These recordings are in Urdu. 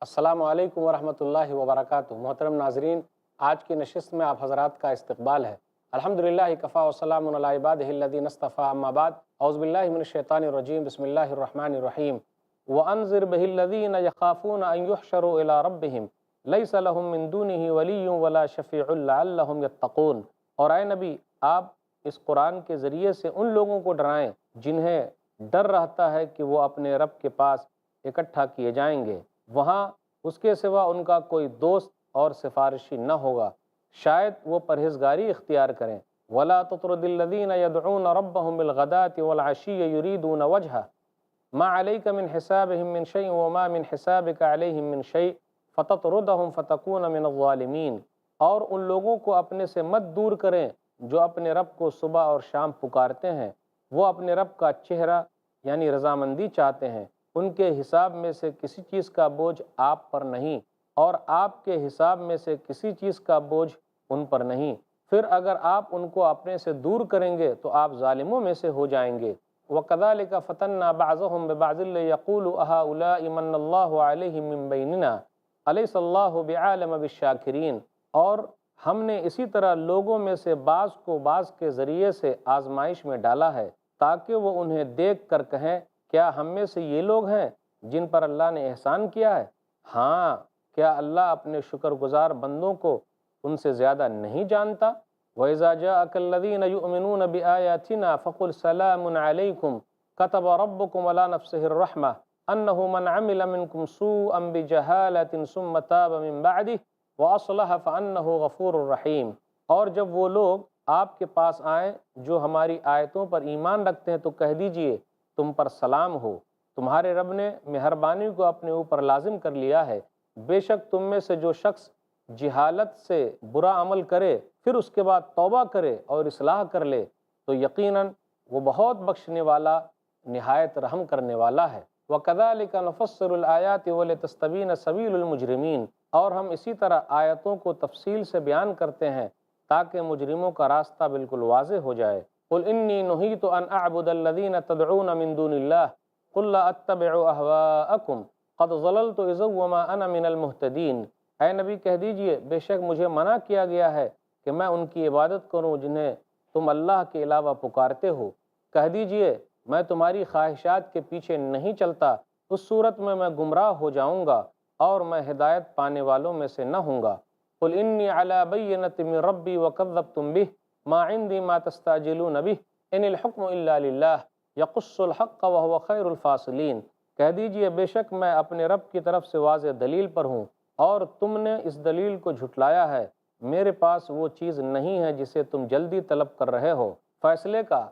السلام علیکم ورحمۃ اللہ وبرکاتہ۔ محترم ناظرین، آج کی نشست میں آپ حضرات کا استقبال ہے۔ الحمدللہ کفا وسلام علی عبادہ الذین اصطفیٰ، اما بعد، اعوذ باللہ من الشیطان الرجیم، بسم اللہ الرحمن الرحیم۔ وانذر بہ الذین یخافون ان یحشروا الی ربہم لیس لہم من دونہ ولی ولا شفیع لعلہم یتقون۔ اور اے نبی، آپ اس قرآن کے ذریعے سے ان لوگوں کو ڈرائیں جنہیں ڈر رہتا ہے کہ وہ اپنے رب کے پاس اکٹھا کیے جائیں گے، وہاں اس کے سوا ان کا کوئی دوست اور سفارشی نہ ہوگا، شاید وہ پرہیزگاری اختیار کریں۔ وَلَا تُطْرِدِ الَّذِينَ يَدْعُونَ رَبَّهُمْ بِالْغَدَاةِ وَالْعَشِيِّ يُرِيدُونَ وَجْهَهُ مَا عَلَيْكَ مِنْ حِسَابِهِمْ مِنْ شَيْءٍ وَمَا مِنْ حِسَابِكَ عَلَيْهِمْ مِنْ شَيْءٍ فَتَطْرُدَهُمْ فَتَكُونَ مِنَ الظَّالِمِينَ۔ اور ان لوگوں کو اپنے سے مت دور کریں جو اپنے رب کو صبح اور شام پکارتے ہیں، وہ اپنے رب کا چہرہ یعنی رضامندی چاہتے ہیں، ان کے حساب میں سے کسی چیز کا بوجھ آپ پر نہیں اور آپ کے حساب میں سے کسی چیز کا بوجھ ان پر نہیں، پھر اگر آپ ان کو اپنے سے دور کریں گے تو آپ ظالموں میں سے ہو جائیں گے۔ وَكَذَلِكَ فَتَنَّا بَعْضَهُمْ بِبَعْضٍ لِيَقُولُوا أَهَؤُلَاءِ مَنَّ اللَّهُ عَلَيْهِمْ مِنْ بَيْنِنَا أَلَيْسَ اللَّهُ بِعَالِمٍ بِالشَّاكِرِينَ۔ اور ہم نے اسی طرح لوگوں میں سے بعض کو بعض کے ذریعے سے آزمائش میں ڈالا ہے تاکہ وہ انہیں دیکھ کر کہیں، کیا ہم میں سے یہ لوگ ہیں جن پر اللہ نے احسان کیا ہے؟ ہاں، کیا اللہ اپنے شکر گزار بندوں کو ان سے زیادہ نہیں جانتا؟ وَإِذَا جَاءَكَ الَّذِينَ يُؤْمِنُونَ بِآيَاتِنَا فَقُلْ سَلَامٌ عَلَيْكُمْ كَتَبَ رَبُّكُمْ عَلَى نَفْسِهِ الرَّحْمَةَ أَنَّهُ مَنْ عَمِلَ مِنْكُمْ سُوءًا بِجَهَالَةٍ ثُمَّ تَابَ مِنْ بَعْدِهِ وَأَصْلَحَ فَأَنَّهُ غَفُورٌ رَحِيمٌ۔ اور جب وہ لوگ آپ کے پاس آئیں جو ہماری آیتوں پر ایمان رکھتے ہیں تو کہہ دیجئے، تم پر سلام ہو، تمہارے رب نے مہربانی کو اپنے اوپر لازم کر لیا ہے۔ بے شک تم میں سے جو شخص جہالت سے برا عمل کرے پھر اس کے بعد توبہ کرے اور اصلاح کر لے تو یقیناً وہ بہت بخشنے والا، نہایت رحم کرنے والا ہے۔ وَكَذَلِكَ نُفَصِّلُ الْآيَاتِ وَلِتَسْتَبِينَ سَبِيلُ الْمُجْرِمِينَ۔ اور ہم اسی طرح آیتوں کو تفصیل سے بیان کرتے ہیں تاکہ مجرموں کا راستہ بالکل واضح ہو جائے۔ قُلْ إِنِّي نُهِيتُ أَنْ أَعْبُدَ الَّذِينَ تَدْعُونَ مِن دُونِ اللَّهِ قُلْ لَا أَتَّبِعُ أَهْوَاءَكُمْ قَدْ ضَلَلْتُ إِذًا وَمَا أَنَا مِنَ الْمُهْتَدِينَ۔ اے نبی کہہ دیجئے، بے شک مجھے منع کیا گیا ہے کہ میں ان کی عبادت کروں جنہیں تم اللہ کے علاوہ پکارتے ہو۔ کہہ دیجئے، میں تمہاری خواہشات کے پیچھے نہیں چلتا، اس صورت میں گمراہ ہو جاؤں گا اور میں ہدایت پانے والوں میں سے نہ ہوں گا۔ قُلْ إِنِّي عَلَىٰ بَيِّنَةٍ مِّن رَّبِّي وَكَذَّبْتُم بِهِ مَا عِندِي مَا تَسْتَعْجِلُونَ بِهِ إِنِ الْحُكْمُ إِلَّا لِلَّهِ يَقُصُّ الْحَقَّ وَهُوَ خَيْرُ الْفَاصِلِينَ۔ کہہ دیجئے، بے شک میں اپنے رب کی طرف سے واضح دلیل پر ہوں اور تم نے اس دلیل کو جھٹلایا ہے۔ میرے پاس وہ چیز نہیں ہے جسے تم جلدی طلب کر رہے ہو۔ فیصلے کا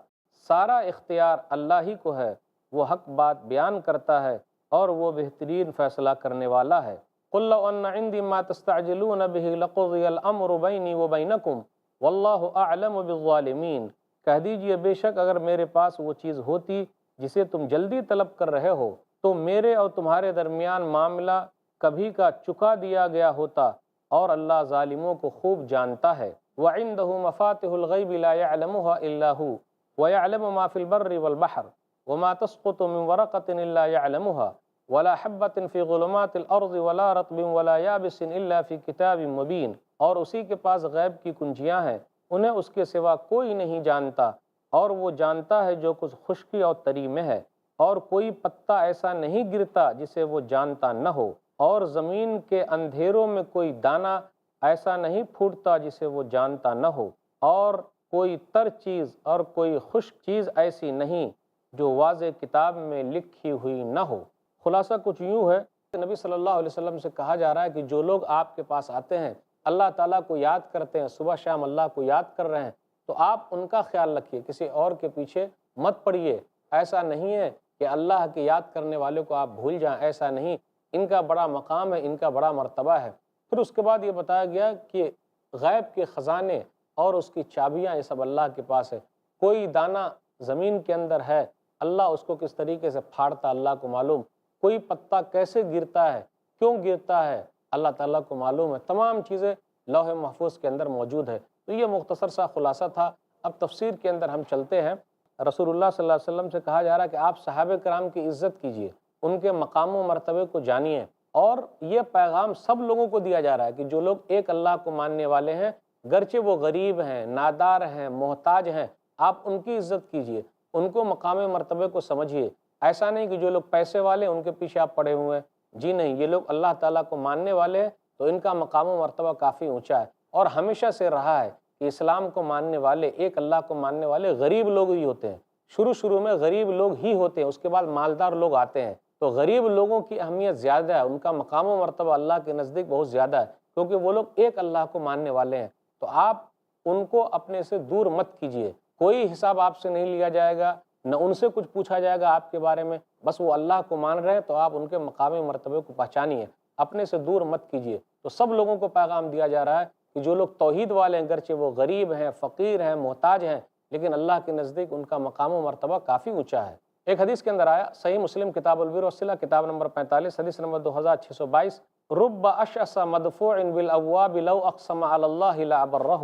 سارا اختیار اللہ ہی کو ہے، وہ حق بات بیان کرتا ہے اور وہ بہترین فیصلہ کرنے والا ہے۔ قُلْ لَوْ أَنَّ عِندِي مَا تَسْتَعْجِلُونَ بِهِ لَقُضِيَ الْأَمْرُ بَيْنِي وَبَيْنَكُمْ وَاللَّهُ أَعْلَمُ بِالظَّالِمِينَ۔ کہہ دیجئے، بے شک اگر میرے پاس وہ چیز ہوتی جسے تم جلدی طلب کر رہے ہو تو میرے اور تمہارے درمیان معاملہ کبھی کا چکا دیا گیا ہوتا، اور اللہ ظالموں کو خوب جانتا ہے۔ وَعِندَهُ مَفَاتِحُ الْغَيْبِ لَا يَعْلَمُهَا إِلَّا هُوَ وَيَعْلَمُ مَا فِي الْبَرِّ وَالْبَحْرِ وَمَا تَسْقُطُ مِنْ وَرَقَةٍ إِلَّا يَعْلَمُهَا وَلَا حَبَّةٍ فِي ظُلُمَاتِ الْأَرْضِ وَلَا رَطْبٍ وَلَا يَابِسٍ إِلَّا فِي كِتَابٍ مُبِينٍ۔ اور اسی کے پاس غیب کی کنجیاں ہیں، انہیں اس کے سوا کوئی نہیں جانتا، اور وہ جانتا ہے جو کچھ خشکی اور تری میں ہے، اور کوئی پتا ایسا نہیں گرتا جسے وہ جانتا نہ ہو، اور زمین کے اندھیروں میں کوئی دانہ ایسا نہیں پھوٹتا جسے وہ جانتا نہ ہو، اور کوئی تر چیز اور کوئی خشک چیز ایسی نہیں جو واضح کتاب میں لکھی ہوئی نہ ہو۔ خلاصہ کچھ یوں ہے کہ نبی صلی اللہ علیہ وسلم سے کہا جا رہا ہے کہ جو لوگ آپ کے پاس آتے ہیں، اللہ تعالیٰ کو یاد کرتے ہیں، صبح شام اللہ کو یاد کر رہے ہیں، تو آپ ان کا خیال رکھیے، کسی اور کے پیچھے مت پڑیے۔ ایسا نہیں ہے کہ اللہ کے یاد کرنے والے کو آپ بھول جائیں، ایسا نہیں، ان کا بڑا مقام ہے، ان کا بڑا مرتبہ ہے۔ پھر اس کے بعد یہ بتایا گیا کہ غیب کے خزانے اور اس کی چابیاں یہ سب اللہ کے پاس ہے۔ کوئی دانہ زمین کے اندر ہے، اللہ اس کو کس طریقے سے پھاڑتا اللہ کو معلوم، کوئی پتا کیسے گرتا ہے، کیوں گرتا ہے، اللہ تعالیٰ کو معلوم ہے۔ تمام چیزیں لوح محفوظ کے اندر موجود ہے۔ تو یہ مختصر سا خلاصہ تھا۔ اب تفسیر کے اندر ہم چلتے ہیں۔ رسول اللہ صلی اللہ علیہ وسلم سے کہا جا رہا ہے کہ آپ صحابہ کرام کی عزت کیجئے، ان کے مقام و مرتبے کو جانیے، اور یہ پیغام سب لوگوں کو دیا جا رہا ہے کہ جو لوگ ایک اللہ کو ماننے والے ہیں، گرچہ وہ غریب ہیں، نادار ہیں، محتاج ہیں، آپ ان کی عزت کیجئے، ان کو مقام مرتبے کو سمجھیے۔ ایسا نہیں کہ جو لوگ پیسے والے ہیں ان کے پیچھے آپ پڑے ہوئے ہیں، جی نہیں، یہ لوگ اللہ تعالیٰ کو ماننے والے ہیں تو ان کا مقام و مرتبہ کافی اونچا ہے، اور ہمیشہ سے رہا ہے کہ اسلام کو ماننے والے، ایک اللہ کو ماننے والے غریب لوگ ہی ہوتے ہیں۔ شروع میں غریب لوگ ہی ہوتے ہیں، اس کے بعد مالدار لوگ آتے ہیں، تو غریب لوگوں کی اہمیت زیادہ ہے، ان کا مقام و مرتبہ اللہ کے نزدیک بہت زیادہ ہے، کیونکہ وہ لوگ ایک اللہ کو ماننے والے ہیں۔ تو آپ ان کو اپنے سے دور مت کیجیے، کوئی حساب آپ سے نہیں لیا جائے گا، نہ ان سے کچھ پوچھا جائے گا آپ کے بارے میں، بس وہ اللہ کو مان رہے ہیں تو آپ ان کے مقام مرتبے کو پہچانیے، اپنے سے دور مت کیجیے۔ تو سب لوگوں کو پیغام دیا جا رہا ہے کہ جو لوگ توحید والے ہیں، گرچہ وہ غریب ہیں، فقیر ہیں، محتاج ہیں، لیکن اللہ کے نزدیک ان کا مقام و مرتبہ کافی اونچا ہے۔ ایک حدیث کے اندر آیا، صحیح مسلم کتاب البر والصلہ کتاب نمبر 45 حدیث نمبر 2622، رب اشعث مدفوع بالابواب لو اقسم علی اللہ لابرہ،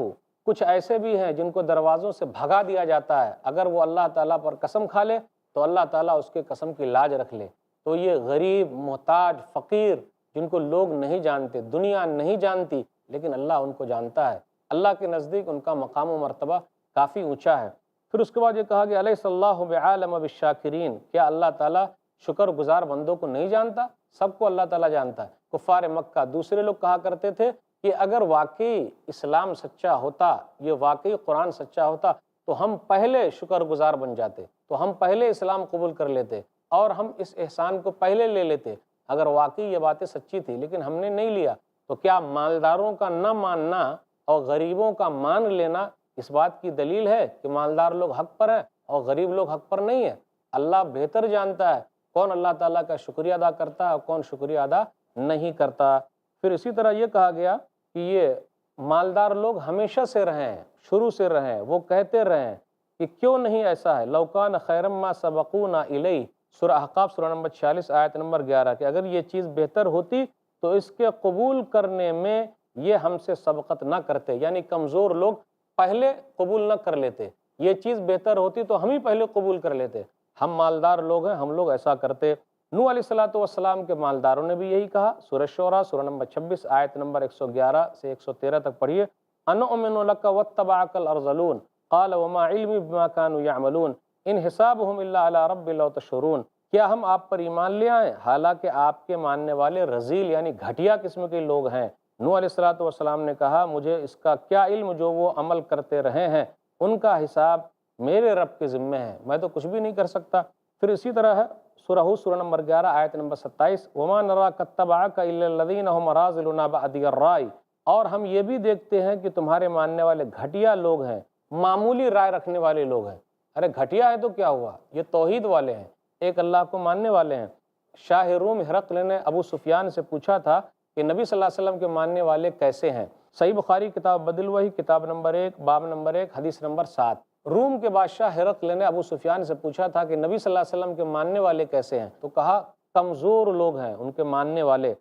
کچھ ایسے بھی ہیں جن کو دروازوں سے بھگا دیا جاتا ہے، اگر وہ اللہ تعالیٰ پر قسم کھا لے تو اللہ تعالیٰ اس کے قسم کی لاج رکھ لے۔ تو یہ غریب، محتاج، فقیر، جن کو لوگ نہیں جانتے، دنیا نہیں جانتی، لیکن اللہ ان کو جانتا ہے، اللہ کے نزدیک ان کا مقام و مرتبہ کافی اونچا ہے۔ پھر اس کے بعد یہ کہا کہ الیس اللہ بعالم بالشاکرین، کیا اللہ تعالیٰ شکر گزار بندوں کو نہیں جانتا؟ سب کو اللہ تعالیٰ جانتا ہے۔ کفار مکہ، دوسرے لوگ کہا کرتے تھے کہ اگر واقعی اسلام سچا ہوتا، یہ واقعی قرآن سچا ہوتا تو ہم پہلے شکر گزار بن جاتے، تو ہم پہلے اسلام قبول کر لیتے اور ہم اس احسان کو پہلے لے لیتے، اگر واقعی یہ باتیں سچی تھی، لیکن ہم نے نہیں لیا۔ تو کیا مالداروں کا نہ ماننا اور غریبوں کا مان لینا اس بات کی دلیل ہے کہ مالدار لوگ حق پر ہیں اور غریب لوگ حق پر نہیں ہیں؟ اللہ بہتر جانتا ہے کون اللہ تعالیٰ کا شکریہ ادا کرتا ہے اور کون شکریہ ادا نہیں کرتا۔ پھر اسی طرح یہ کہا گیا کہ یہ مالدار لوگ ہمیشہ سے رہے ہیں، شروع سے رہے ہیں، وہ کہتے رہے ہیں کہ کیوں نہیں ایسا ہے، لو کان خیرا ما سبقونا الیہ، سورہ احقاف سورہ نمبر 46 آیت نمبر 11، کہ اگر یہ چیز بہتر ہوتی تو اس کے قبول کرنے میں یہ ہم سے سبقت نہ کرتے، یعنی کمزور لوگ پہلے قبول نہ کر لیتے، یہ چیز بہتر ہوتی تو ہم ہی پہلے قبول کر لیتے، ہم مالدار لوگ ہیں، ہم لوگ ایسا کرتے۔ نوح علیہ السلام کے مالداروں نے بھی یہی کہا، سورہ شعراء سورہ نمبر 26 آیت نمبر 111 سے 113 تک پڑھیے، انؤمن لک واتبعک الارذلون قال وما علمی بما كانوا يعملون ان حسابهم الا علی رب لو تشعرون، کیا ہم آپ پر ایمان لے آئیں حالانکہ آپ کے ماننے والے رذیل یعنی گھٹیا قسم کے لوگ ہیں؟ نوح علیہ السلام نے کہا مجھے اس کا کیا علم، جو وہ عمل کرتے رہے ہیں ان کا حساب میرے رب کے ذمے ہے، میں تو کچھ بھی نہیں کر سکتا۔ پھر اسی طرح ہے سورہ ہود سورہ نمبر 11 آیت نمبر 27، وما نراک اتبعک الا الذین هم اراذلنا بادی الرائے، اور ہم یہ بھی دیکھتے ہیں کہ تمہارے ماننے والے گھٹیا لوگ ہیں، معمولی رائے رکھنے والے لوگ ہیں۔ ارے گھٹیا ہے تو کیا ہوا، یہ توحید والے ہیں، ایک اللہ کو ماننے والے ہیں۔ شاہ روم ہرقل نے ابو سفیان سے پوچھا تھا کہ نبی صلی اللہ علیہ وسلم کے ماننے والے کیسے ہیں؟ صحیح بخاری کتاب بدل الوحی کتاب نمبر 1 باب نمبر 1 حدیث نمبر 7۔ روم کے بادشاہ ہرقل نے ابو سفیان سے پوچھا تھا کہ نبی صلی اللہ علیہ وسلم کے ماننے والے کیسے ہیں؟ تو کہا کمزور لوگ ہیں ان کے ماننے والے۔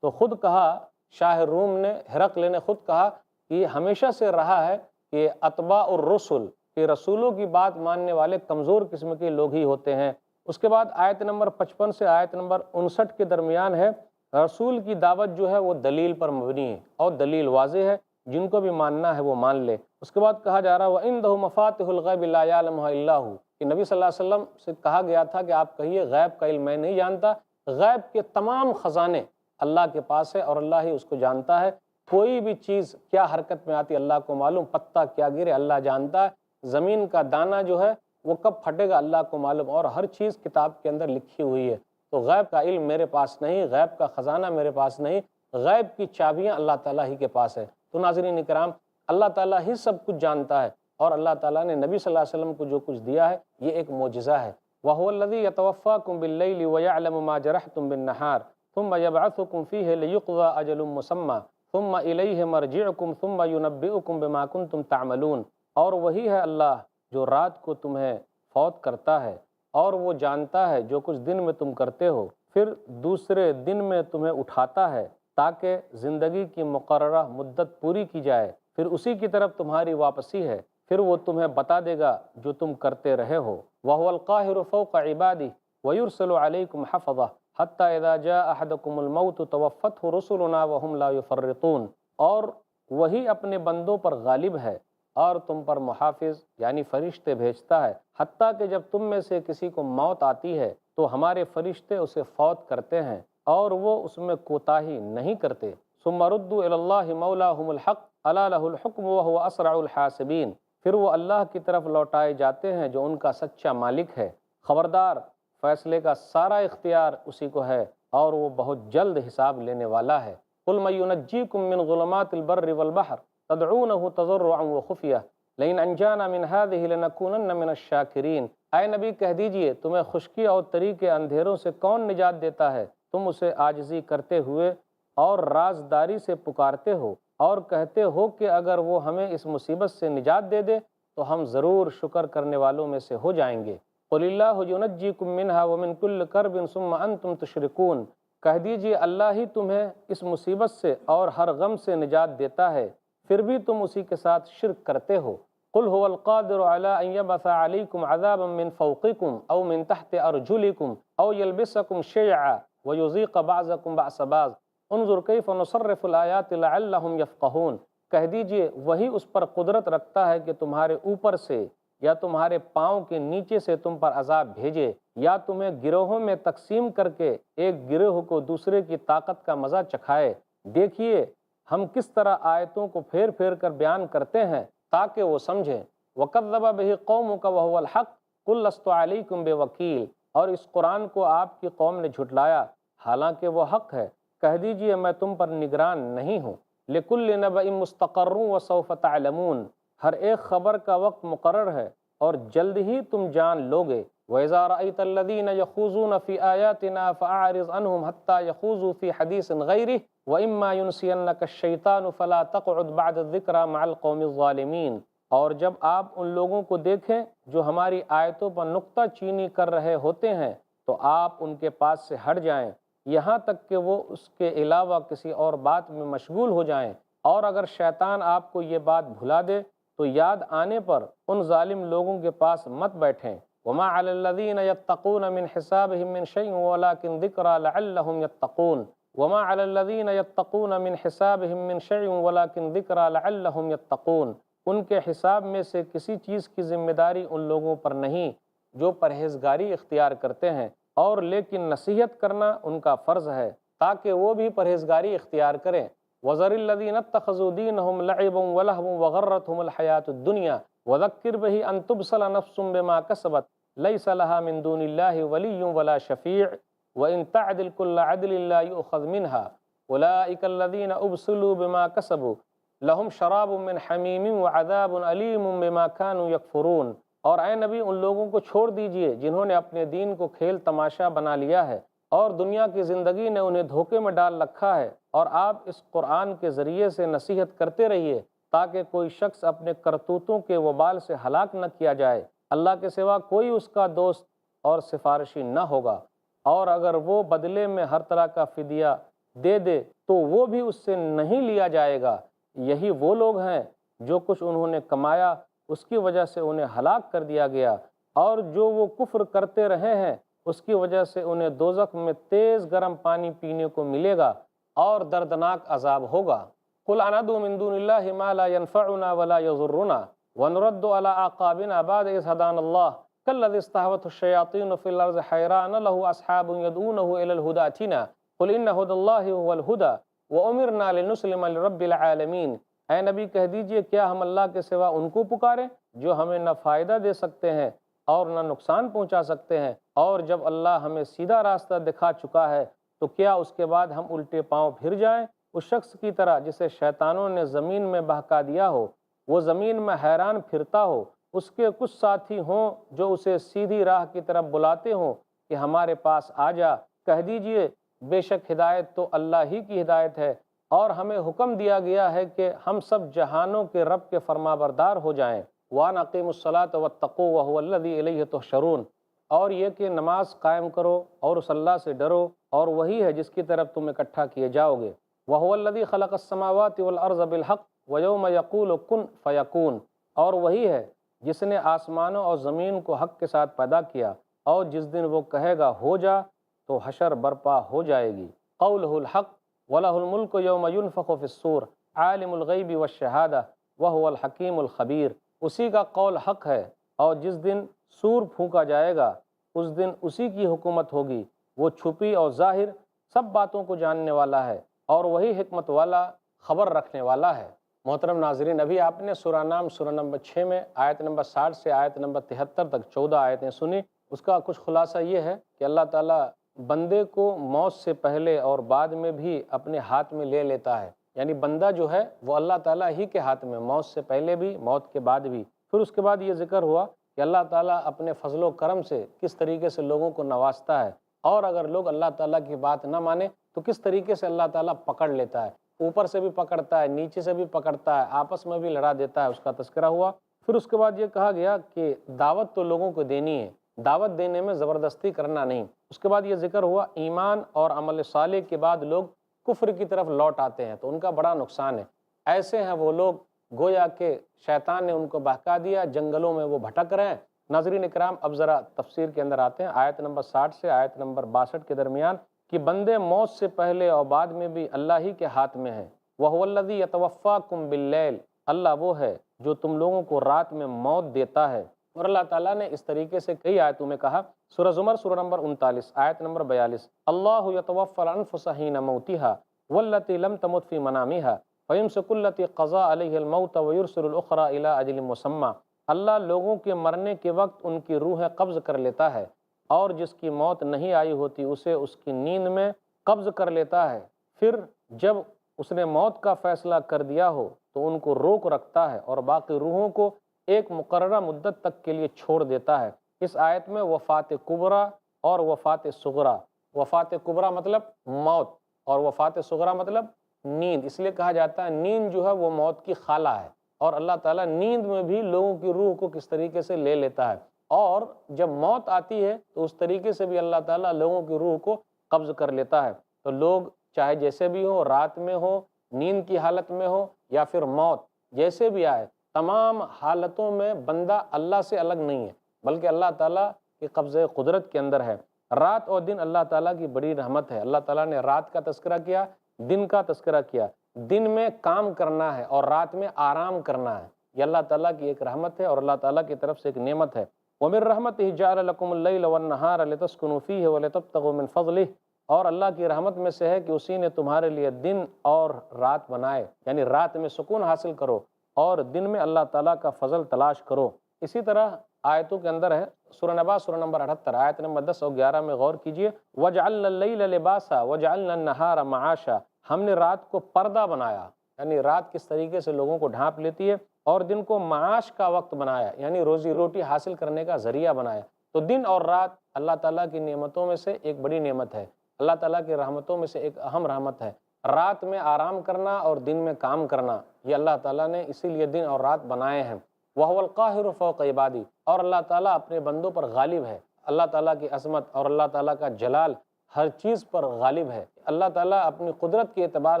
تو خود کہا شاہ روم نے، ہرقل نے خود کہا کہ یہ ہمیشہ سے رہا ہے کہ اتباع الرسل، کہ رسولوں کی بات ماننے والے کمزور قسم کے لوگ ہی ہوتے ہیں۔ اس کے بعد آیت نمبر 55 سے آیت نمبر 59 کے درمیان ہے، رسول کی دعوت جو ہے وہ دلیل پر مبنی ہے اور دلیل واضح ہے، جن کو بھی ماننا ہے وہ مان لے۔ اس کے بعد کہا جا رہا وَعِنْدَهُ مَفَاتِحُ الْغَيْبِ لَا يَعْلَمُهَا إِلَّا هُ، کہ نبی صلی اللہ علیہ وسلم سے کہا گیا تھا کہ آپ کہیے غیب کا علم میں نہیں جانتا، غیب کے تمام خزانے اللہ کے پاس ہے اور اللہ ہی اس کو جانتا ہے، کوئی بھی چیز کیا حرکت میں آتی اللہ کو معلوم، پتہ کیا گرے اللہ جانتا ہے، زمین کا دانہ جو ہے وہ کب پھٹے گا اللہ کو معلوم، اور ہر چیز کتاب کے اندر لکھی ہوئی ہے۔ تو غیب کا علم میرے پاس نہیں، غیب کا خزانہ میرے پاس نہیں، غیب کی چابیاں اللہ تعالیٰ ہی کے پاس ہے۔ تو ناظرین اکرام، اللہ تعالیٰ ہی سب کچھ جانتا ہے، اور اللہ تعالیٰ نے نبی صلی اللہ علیہ وسلم کو جو کچھ دیا ہے یہ ایک معجزہ ہے۔ وَهُوَ الَّذِي يَتَوَفَّاكُم بِاللَّيْلِ وَيَعْلَمُ مَا جَرَحْتُم بِالنَّهَارِ ثُمَّ يَبْعَثُكُم فِيهِ لِيُقْضَىٰ أَجَلٌ مُّسَمًّى ثُمَّ إِلَيْهِ مَرْجِعُكُمْ ثُمَّ يُنَبِّئُكُم بِمَا كُنتُمْ تَعْمَلُونَ، اور وہی ہے اللہ جو رات کو تمہیں فوت کرتا ہے اور وہ جانتا ہے جو کچھ دن میں تم کرتے ہو، پھر دوسرے دن میں تمہیں اٹھاتا ہے تاکہ زندگی کی مقررہ مدت پوری کی جائے، پھر اسی کی طرف تمہاری واپسی ہے، پھر وہ تمہیں بتا دے گا جو تم کرتے رہے ہو۔ وَهُوَ الْقَاهِرُ فَوْقَ عِبَادِهِ وَيُرْسِلُ عَلَيْكُمْ حَفَظَةً، حتی اذا جاء احدکم الموت توفته رسلنا وهم لا یفرطون، اور وہی اپنے بندوں پر غالب ہے اور تم پر محافظ یعنی فرشتے بھیجتا ہے، حتیٰ کہ جب تم میں سے کسی کو موت آتی ہے تو ہمارے فرشتے اسے فوت کرتے ہیں اور وہ اس میں کوتاہی نہیں کرتے۔ ثم ردوا الی اللہ مولاہم الحق الا لہ الحکم وہو اسرع الحاسبین، پھر وہ اللہ کی طرف لوٹائے جاتے ہیں جو ان کا سچا مالک ہے، خبردار فیصلے کا سارا اختیار اسی کو ہے اور وہ بہت جلد حساب لینے والا ہے۔ قل من ینجیکم من ظلمات البر والبحر تدعونہ تضرعا وخفیہ لئن انجانا من هذه لنکونن من الشاکرین، اے نبی کہہ دیجئے تمہیں خشکی اور تری کے اندھیروں سے کون نجات دیتا ہے، تم اسے عاجزی کرتے ہوئے اور رازداری سے پکارتے ہو اور کہتے ہو کہ اگر وہ ہمیں اس مصیبت سے نجات دے دے تو ہم ضرور شکر کرنے والوں میں سے ہو جائیں گے۔ قل اللہ ینجیکم منہا ومن کل کرب ثم انتم تشرکون، کہہ دیجئے اللہ ہی تمہیں اس مصیبت سے اور ہر غم سے نجات دیتا ہے، پھر بھی تم اسی کے ساتھ شرک کرتے ہو۔ قل هو القادر على ان يبعث عليكم عذابا من فوقكم او من تحت ارجلكم او يلبسكم شيعا ويذيق بعضكم بعض بعض انظر كيف نصرف الآيات لعلهم يفقهون، کہہ دیجئے وہی اس پر قدرت رکھتا ہے کہ تمہارے اوپر سے یا تمہارے پاؤں کے نیچے سے تم پر عذاب بھیجے، یا تمہیں گروہوں میں تقسیم کر کے ایک گروہ کو دوسرے کی طاقت کا مزہ چکھائے۔ دیکھیے ہم کس طرح آیتوں کو پھیر پھیر کر بیان کرتے ہیں تاکہ وہ سمجھیں۔ وَكَذَّبَ بِهِ قَوْمُكَ وَهُوَ الْحَقُّ قُل لَّسْتُ عَلَيْكُمْ بِوَكِيلٍ، اور اس قرآن کو آپ کی قوم نے جھٹلایا حالانکہ وہ حق ہے، کہہ دیجئے میں تم پر نگران نہیں ہوں۔ لِكُلِّ نَبَإٍ مُسْتَقَرٌّ وَسَوْفَ تَعْلَمُونَ، ہر ایک خبر کا وقت مقرر ہے اور جلد ہی تم جان لوگے۔ وَإِذَا رَأَيْتَ الَّذِينَ يَخُوضُونَ فِي آيَاتِنَا فَأَعْرِضْ عَنْهُمْ حَتَّى يَخُوضُوا فِي حَدِيثٍ غَيْرِهِ وَإِمَّا يُنْسِيَنَّكَ الشَّيْطَانُ فَلَا تَقْعُدْ بَعْدَ الذِّكْرَى مَعَ الْقَوْمِ الظَّالِمِينَ، اور جب آپ ان لوگوں کو دیکھیں جو ہماری آیتوں پر نکتہ چینی کر رہے ہوتے ہیں تو آپ ان کے پاس سے ہٹ جائیں یہاں تک کہ وہ اس کے علاوہ کسی اور بات میں مشغول ہو جائیں، اور اگر شیطان آپ کو یہ بات بھلا دے تو یاد آنے پر ان ظالم لوگوں کے پاس مت بیٹھیں۔ وَمَا عَلَى الَّذِينَ يَتَّقُونَ مِنْ حِسَابِهِم مِّنْ شَيْءٍ وَلَكِنْ ذِكْرَىٰ لَعَلَّهُمْ يَتَّقُونَ وَمَا عَلَى الَّذِينَ يَتَّقُونَ مِنْ حِسَابِهِم مِّنْ شَيْءٍ وَلَكِنْ ذِكْرَىٰ لَعَلَّهُمْ يَتَّقُونَ، ان کے حساب میں سے کسی چیز کی ذمہ داری ان لوگوں پر نہیں جو پرہیزگاری اختیار کرتے ہیں، اور لیکن نصیحت کرنا ان کا فرض ہے تاکہ وہ بھی پرہیزگاری اختیار کریں۔ وَذَرِ الَّذِينَ اتَّخَذُوا دِينَهُمْ لَعِبًا وَلَهْوًا وَغَرَّتْهُمُ الْحَيَاةُ الدُّنْيَا وَذَكِّرْ بِهِ أَن تُبْصَلَ نَفْسٌ بِمَا كَسَبَتْ لَيْسَ لَهَا مِن دُونِ اللَّهِ وَلِيٌّ وَلَا شَفِيعٌ وَإِن تَعْدِلْ كُلَّ عَدْلٍ لَّا يُؤْخَذْ مِنْهَا أُولَٰئِكَ الَّذِينَ أُبْصِلُوا بِمَا كَسَبُوا لَهُمْ شَرَابٌ مِّنْ حَمِيمٍ وَعَذَابٌ أَلِيمٌ بِمَا كَانُوا يَكْفُرُونَ، اور اے نبی ان لوگوں کو چھوڑ دیجئے جنہوں نے اپنے دین کو کھیل تماشا بنا لیا ہے اور دنیا کی زندگی نے انہیں دھوکے میں ڈال رکھا ہے، اور آپ اس قرآن کے ذریعے سے نصیحت کرتے رہیے تاکہ کوئی شخص اپنے کرتوتوں کے وبال سے ہلاک نہ کیا جائے۔ اللہ کے سوا کوئی اس کا دوست اور سفارشی نہ ہوگا، اور اگر وہ بدلے میں ہر طرح کا فدیہ دے دے تو وہ بھی اس سے نہیں لیا جائے گا۔ یہی وہ لوگ ہیں جو کچھ انہوں نے کمایا اس کی وجہ سے انہیں ہلاک کر دیا گیا، اور جو وہ کفر کرتے رہے ہیں اس کی وجہ سے انہیں دوزخ میں تیز گرم پانی پینے کو ملے گا اور دردناک عذاب ہوگا۔ قُلْ أَنَدْعُو مِن دُونِ اللَّهِ مَا لَا يَنفَعُنَا وَلَا يَضُرُّنَا وَنُرَدُّ عَلَىٰ أَعْقَابِنَا بَعْدَ إِذْ هَدَانَا اللَّهُ كَالَّذِي اسْتَهْوَتْهُ الشَّيَاطِينُ فِي الْأَرْضِ حَيْرَانَ لَهُ أَصْحَابٌ يَدْعُونَهُ إِلَى الْهُدَى ائْتِنَا قُلْ إِنَّ هُدَى اللَّهِ هُوَ الْهُدَىٰ وَأُمِرْنَا لِنُسْلِمَ لِرَبِّ الْعَالَمِينَ، اے نبی کہہ دیجئے کیا ہم اللہ کے سوا ان کو پکاریں جو ہمیں نہ فائدہ دے سکتے ہیں اور نہ نقصان پہنچا سکتے ہیں، اور جب اللہ ہمیں سیدھا راستہ دکھا چکا ہے تو کیا اس کے بعد ہم الٹے پاؤں پھر جائیں؟ اس شخص کی طرح جسے شیطانوں نے زمین میں بہکا دیا ہو، وہ زمین میں حیران پھرتا ہو، اس کے کچھ ساتھی ہوں جو اسے سیدھی راہ کی طرف بلاتے ہوں کہ ہمارے پاس آ جا، کہہ دیجئے بے شک ہدایت تو اللہ ہی کی ہدایت ہے، اور ہمیں حکم دیا گیا ہے کہ ہم سب جہانوں کے رب کے فرما بردار ہو جائیں۔ وَأَنْ أَقِيمُوا الصَّلَاةَ وَاتَّقُوهُ وَهُوَ الَّذِي إِلَيْهِ تُحْشَرُونَ، اور یہ کہ نماز قائم کرو اور اس اللہ سے ڈرو اور وہی ہے جس کی طرف تم اکٹھا کیے جاؤ گے۔ وَهُوَ الَّذِي خَلَقَ السَّمَاوَاتِ وَالْأَرْضَ بِالْحَقِّ وَيَوْمَ يَقُولُ كُن فَيَكُونُ، اور وہی ہے جس نے آسمانوں اور زمین کو حق کے ساتھ پیدا کیا، اور جس دن وہ کہے گا ہو جا تو حشر برپا ہو جائے گی۔ قولہ الحق وَلَهُ الْمُلْكُ يَوْمَ يُنفَخُ فِي الصُّورِ عَالِمُ الْغَيْبِ وَالشَّهَادَةِ وَهُوَ الْحَكِيمُ الْخَبِيرُ۔ اسی کا قول حق ہے، اور جس دن سور پھونکا جائے گا اس دن اسی کی حکومت ہوگی، وہ چھپی اور ظاہر سب باتوں کو جاننے والا ہے، اور وہی حکمت والا خبر رکھنے والا ہے۔ محترم ناظرین، ابھی آپ نے سورہ نام سورہ نمبر 6 میں آیت نمبر 60 سے آیت نمبر 73 تک 14 آیتیں سنی۔ اس کا کچھ خلاصہ یہ ہے کہ اللہ تعالیٰ بندے کو موت سے پہلے اور بعد میں بھی اپنے ہاتھ میں لے لیتا ہے، یعنی بندہ جو ہے وہ اللہ تعالیٰ ہی کے ہاتھ میں، موت سے پہلے بھی موت کے بعد بھی۔ پھر اس کے بعد یہ ذکر ہوا کہ اللہ تعالیٰ اپنے فضل و کرم سے کس طریقے سے لوگوں کو نوازتا ہے، اور اگر لوگ اللہ تعالیٰ کی بات نہ مانیں تو کس طریقے سے اللہ تعالیٰ پکڑ لیتا ہے، اوپر سے بھی پکڑتا ہے، نیچے سے بھی پکڑتا ہے، آپس میں بھی لڑا دیتا ہے، اس کا تذکرہ ہوا۔ پھر اس کے بعد یہ کہا گیا کہ دعوت تو لوگوں کو دینی ہے، دعوت دینے میں زبردستی کرنا نہیں۔ اس کے بعد یہ ذکر ہوا ایمان اور عمل صالح کے بعد لوگ کفر کی طرف لوٹ آتے ہیں تو ان کا بڑا نقصان ہے۔ ایسے ہیں وہ لوگ گویا کہ شیطان نے ان کو بہکا دیا، جنگلوں میں وہ بھٹک رہے ہیں۔ ناظرین اکرام، اب ذرا تفسیر کے اندر آتے ہیں۔ آیت نمبر 60 سے آیت نمبر 62 کے درمیان کہ بندے موت سے پہلے اور بعد میں بھی اللہ ہی کے ہاتھ میں ہیں۔ وَهُوَ الَّذِي يَتَوَفَّاكُم بِاللَّيْلِ، اللہ وہ ہے جو تم لوگوں کو رات میں موت دیتا ہے۔ اور اللہ تعالیٰ نے اس طریقے سے کئی آیتوں میں کہا۔ سورہ زمر سورہ نمبر 39 آیت نمبر 42، اللہ یتوفی الانفس حین موتها والتی لم تمت فی منامها فیمسک التی قضا علیہ الموت ویرسل الاخرى الی اجل مسمى، اللہ لوگوں کے مرنے کے وقت ان کی روحیں قبض کر لیتا ہے، اور جس کی موت نہیں آئی ہوتی اسے اس کی نیند میں قبض کر لیتا ہے، پھر جب اس نے موت کا فیصلہ کر دیا ہو تو ان کو روک رکھتا ہے اور باقی روحوں کو ایک مقررہ مدت تک کے لیے چھوڑ دیتا ہے۔ اس آیت میں وفات کبریٰ اور وفات صغریٰ، وفات کبریٰ مطلب موت اور وفات صغریٰ مطلب نیند، اس لیے کہا جاتا ہے نیند جو ہے وہ موت کی خالہ ہے، اور اللہ تعالیٰ نیند میں بھی لوگوں کی روح کو کس طریقے سے لے لیتا ہے، اور جب موت آتی ہے تو اس طریقے سے بھی اللہ تعالیٰ لوگوں کی روح کو قبض کر لیتا ہے۔ تو لوگ چاہے جیسے بھی ہو، رات میں ہو، نیند کی حالت میں ہو، یا پھر موت جیسے بھی آئے، تمام حالتوں میں بندہ اللہ سے الگ نہیں ہے، بلکہ اللہ تعالیٰ کے قبضۂ قدرت کے اندر ہے۔ رات اور دن اللہ تعالیٰ کی بڑی رحمت ہے۔ اللہ تعالیٰ نے رات کا تذکرہ کیا، دن کا تذکرہ کیا۔ دن میں کام کرنا ہے اور رات میں آرام کرنا ہے، یہ اللہ تعالیٰ کی ایک رحمت ہے اور اللہ تعالیٰ کی طرف سے ایک نعمت ہے۔ وَمِن رَحْمَتِهِ جَعَلَ لَكُمُ اللَّيْلَ وَالنَّهَارَ لِتَسْكُنُوا فِيهِ وَلِتَبْتَغُوا مِنْ فَضْلِهِ، اور اللہ کی رحمت میں سے ہے کہ اسی نے تمہارے لیے دن اور رات بنائے، یعنی رات میں سکون حاصل کرو اور دن میں اللہ تعالیٰ کا فضل تلاش کرو۔ اسی طرح آیتوں کے اندر ہے سورہ نبا سورہ نمبر 78 آیت نمبر 10 اور 11 میں غور کیجئے، وَجَعَلْنَا اللَّيْلَ لِبَاسًا وَجَعَلْنَا النَّهَارَ مَعَاشًا، ہم نے رات کو پردہ بنایا، یعنی رات کس طریقے سے لوگوں کو ڈھانپ لیتی ہے، اور دن کو معاش کا وقت بنایا، یعنی روزی روٹی حاصل کرنے کا ذریعہ بنایا۔ تو دن اور رات اللہ تعالیٰ کی نعمتوں میں سے ایک بڑی نعمت ہے، اللہ تعالیٰ کی رحمتوں میں سے ایک اہم رحمت ہے۔ رات میں آرام کرنا اور دن میں کام کرنا، یہ اللہ تعالیٰ نے اسی لیے دن اور رات بنائے ہیں۔ وَهُوَ الْقَاهِرُ فَوْقَ عِبَادِهِ، اور اللہ تعالیٰ اپنے بندوں پر غالب ہے۔ اللہ تعالیٰ کی عظمت اور اللہ تعالیٰ کا جلال ہر چیز پر غالب ہے۔ اللہ تعالیٰ اپنی قدرت کے اعتبار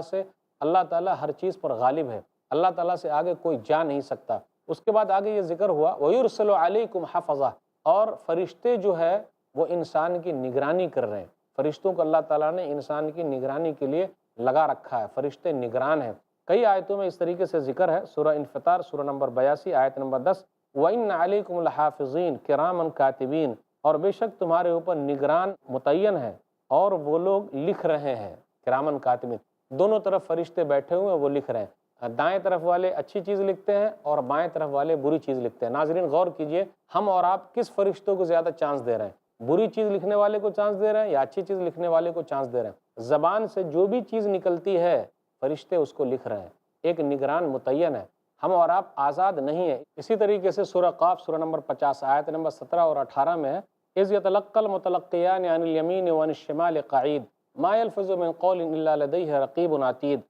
سے اللہ تعالیٰ ہر چیز پر غالب ہے، اللہ تعالیٰ سے آگے کوئی جا نہیں سکتا۔ اس کے بعد آگے یہ ذکر ہوا وَيُرْسِلُ عَلَيْكُمْ حَفَظَةً، اور فرشتے جو ہے وہ انسان کی نگرانی کر رہے ہیں۔ فرشتوں کو اللہ تعالیٰ نے انسان کی نگرانی کے لیے لگا رکھا ہے، فرشتے نگران ہیں۔ کئی آیتوں میں اس طریقے سے ذکر ہے، سورہ انفطار سورہ نمبر 82 آیت نمبر 10، وَإِنَّ عَلَيْكُمْ لَحَافِظِينَ كِرَامًا كَاتِبِينَ، اور بے شک تمہارے اوپر نگران متعین ہے اور وہ لوگ لکھ رہے ہیں، کرامن کاتبین، دونوں طرف فرشتے بیٹھے ہوئے ہیں، وہ لکھ رہے ہیں۔ دائیں طرف والے اچھی چیز لکھتے ہیں اور بائیں طرف والے بری چیز لکھتے ہیں۔ ناظرین غور کیجئے، ہم اور آپ کس فرشتوں کو زیادہ چانس دے رہے ہیں؟ بری چیز لکھنے والے کو چانس دے رہے ہیں یا اچھی چیز لکھنے والے کو چانس دے رہے ہیں؟ زبان سے جو بھی چیز نکلتی ہے فرشتے اس کو لکھ رہے ہیں، ایک نگران متعین ہے۔ ہم اور آپ آزاد نہیں ہیں۔ اسی طریقے سے سورہ قاف سورہ نمبر 50 آیت نمبر 17 اور 18 میں ہے، اِذْ يَتَلَقَّى الْمُتَلَقِّيَانِ عَنِ الْيَمِينِ وَعَنِ الشِّمَالِ قَعِيدٌ مَا يَلْفِظُ مِنْ قَوْلٍ إِلَّا لَدَيْهِ رَقِيبٌ عَتِيدٌ،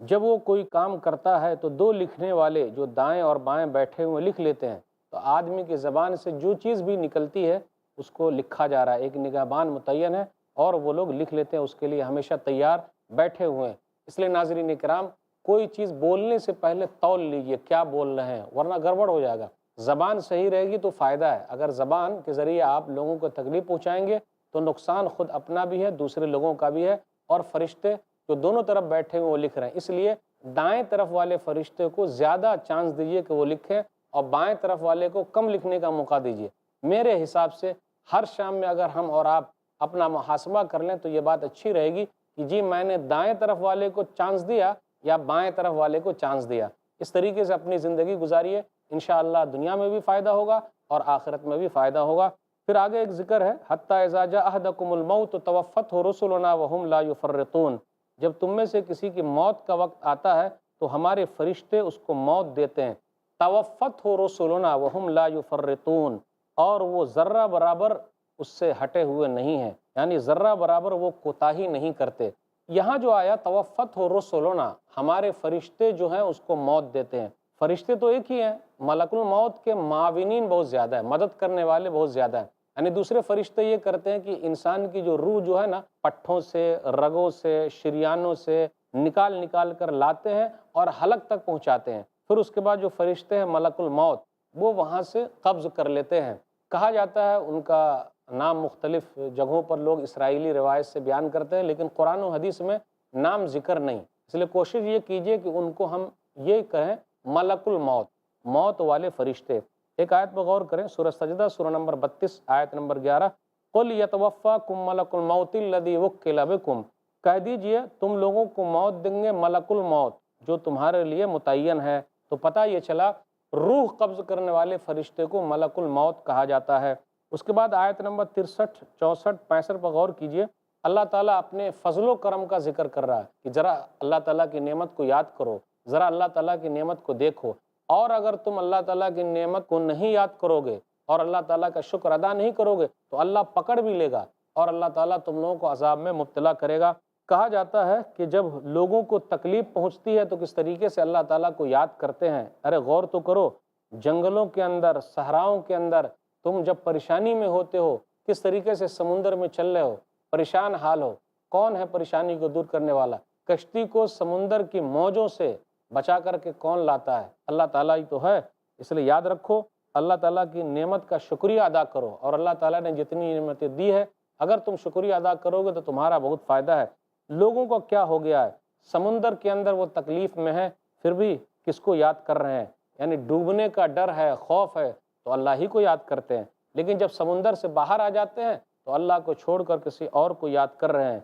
جب وہ کوئی کام کرتا ہے تو دو لکھنے والے جو دائیں اور بائیں بیٹھے ہوئے لکھ لیتے ہیں۔ تو آدمی کی زبان سے جو چیز بھی نکلتی ہے اس کو لکھا جا رہا ہے، ایک نگہبان متعین ہے اور وہ لوگ لکھ لیتے ہیں، اس کے لیے ہمیشہ تیار بیٹھے ہوئے ہیں۔ اس لیے ناظرین کرام، کوئی چیز بولنے سے پہلے تول لیجئے کیا بول رہے ہیں، ورنہ گڑبڑ ہو جائے گا۔ زبان صحیح رہے گی تو فائدہ ہے، اگر زبان کے ذریعے آپ لوگوں کو تکلیف پہنچائیں گے تو نقصان خود اپنا بھی ہے، دوسرے لوگوں کا بھی ہے، اور فرشتے جو دونوں طرف بیٹھے ہوئے وہ لکھ رہے ہیں، اس لیے دائیں طرف والے فرشتے کو زیادہ چانس دیجیے کہ وہ لکھیں، اور بائیں طرف والے کو کم لکھنے کا موقع دیجیے۔ میرے حساب سے ہر شام میں اگر ہم اور آپ اپنا محاسبہ کر لیں تو یہ بات اچھی رہے گی کہ جی میں نے دائیں طرف والے کو چانس دیا یا بائیں طرف والے کو چانس دیا۔ اس طریقے سے اپنی زندگی گزاریے، انشاءاللہ دنیا میں بھی فائدہ ہوگا اور آخرت میں بھی فائدہ ہوگا۔ پھر آگے ایک ذکر ہے، حتیٰ اذا جاء احدکم الموت توفتہ رسلنا وہم لا یفرطون، جب تم میں سے کسی کی موت کا وقت آتا ہے تو ہمارے فرشتے اس کو موت دیتے ہیں، توفتہ رسلنا وہم لا یفرطون، اور وہ ذرہ برابر اس سے ہٹے ہوئے نہیں ہیں، یعنی ذرہ برابر وہ کوتاہی نہیں کرتے۔ یہاں جو آیا توفتہ رسلنا، ہمارے فرشتے جو ہیں اس کو موت دیتے ہیں۔ فرشتے تو ایک ہی ہیں، ملک الموت کے معاونین بہت زیادہ ہیں، مدد کرنے والے بہت زیادہ ہیں، یعنی دوسرے فرشتے یہ کرتے ہیں کہ انسان کی جو روح جو ہے نا، پٹھوں سے، رگوں سے، شریانوں سے نکال نکال کر لاتے ہیں اور حلق تک پہنچاتے ہیں۔ پھر اس کے بعد جو فرشتے ہیں ملک الموت، وہ وہاں سے قبض کر لیتے ہیں۔ کہا جاتا ہے ان کا نام مختلف جگہوں پر لوگ اسرائیلی روایت سے بیان کرتے ہیں، لیکن قرآن و حدیث میں نام ذکر نہیں، اس لیے کوشش یہ کیجئے کہ ان کو ہم یہ کہیں ملک الموت، موت والے فرشتے۔ ایک آیت پر غور کریں، سورہ سجدہ سورہ نمبر 32 آیت نمبر 11، قُلْ يَتَوَفَّاكُم مَلَكُ الْمَوْتِ الَّذِي وُكِّلَ بِكُم، کہہ دیجئے تم لوگوں کو موت دیں گے ملک الموت جو تمہارے لیے متعین ہے۔ تو پتہ یہ چلا روح قبض کرنے والے فرشتے کو ملک الموت کہا جاتا ہے۔ اس کے بعد آیت نمبر 63، 64، 65 پر غور کیجئے، اللہ تعالیٰ اپنے فضل و کرم کا ذکر کر رہا ہے کہ ذرا اللہ تعالیٰ کی نعمت کو یاد کرو، ذرا اللہ تعالیٰ کی نعمت کو دیکھو، اور اگر تم اللہ تعالیٰ کی نعمت کو نہیں یاد کرو گے اور اللہ تعالیٰ کا شکر ادا نہیں کرو گے تو اللہ پکڑ بھی لے گا اور اللہ تعالیٰ تم لوگوں کو عذاب میں مبتلا کرے گا۔ کہا جاتا ہے کہ جب لوگوں کو تکلیف پہنچتی ہے تو کس طریقے سے اللہ تعالیٰ کو یاد کرتے ہیں۔ ارے غور تو کرو، جنگلوں کے اندر، صحراؤں کے اندر تم جب پریشانی میں ہوتے ہو، کس طریقے سے سمندر میں چل رہے ہو، پریشان حال ہو، کون ہے پریشانی کو دور کرنے والا؟ کشتی کو سمندر کی موجوں سے بچا کر کے کون لاتا ہے؟ اللہ تعالیٰ ہی تو ہے۔ اس لیے یاد رکھو، اللہ تعالیٰ کی نعمت کا شکریہ ادا کرو، اور اللہ تعالیٰ نے جتنی نعمتیں دی ہے اگر تم شکریہ ادا کرو گے تو تمہارا بہت فائدہ ہے۔ لوگوں کو کیا ہو گیا ہے، سمندر کے اندر وہ تکلیف میں ہے پھر بھی کس کو یاد کر رہے ہیں؟ یعنی ڈوبنے کا ڈر ہے، خوف ہے تو اللہ ہی کو یاد کرتے ہیں، لیکن جب سمندر سے باہر آ جاتے ہیں تو اللہ کو چھوڑ کر کسی اور کو یاد کر رہے ہیں۔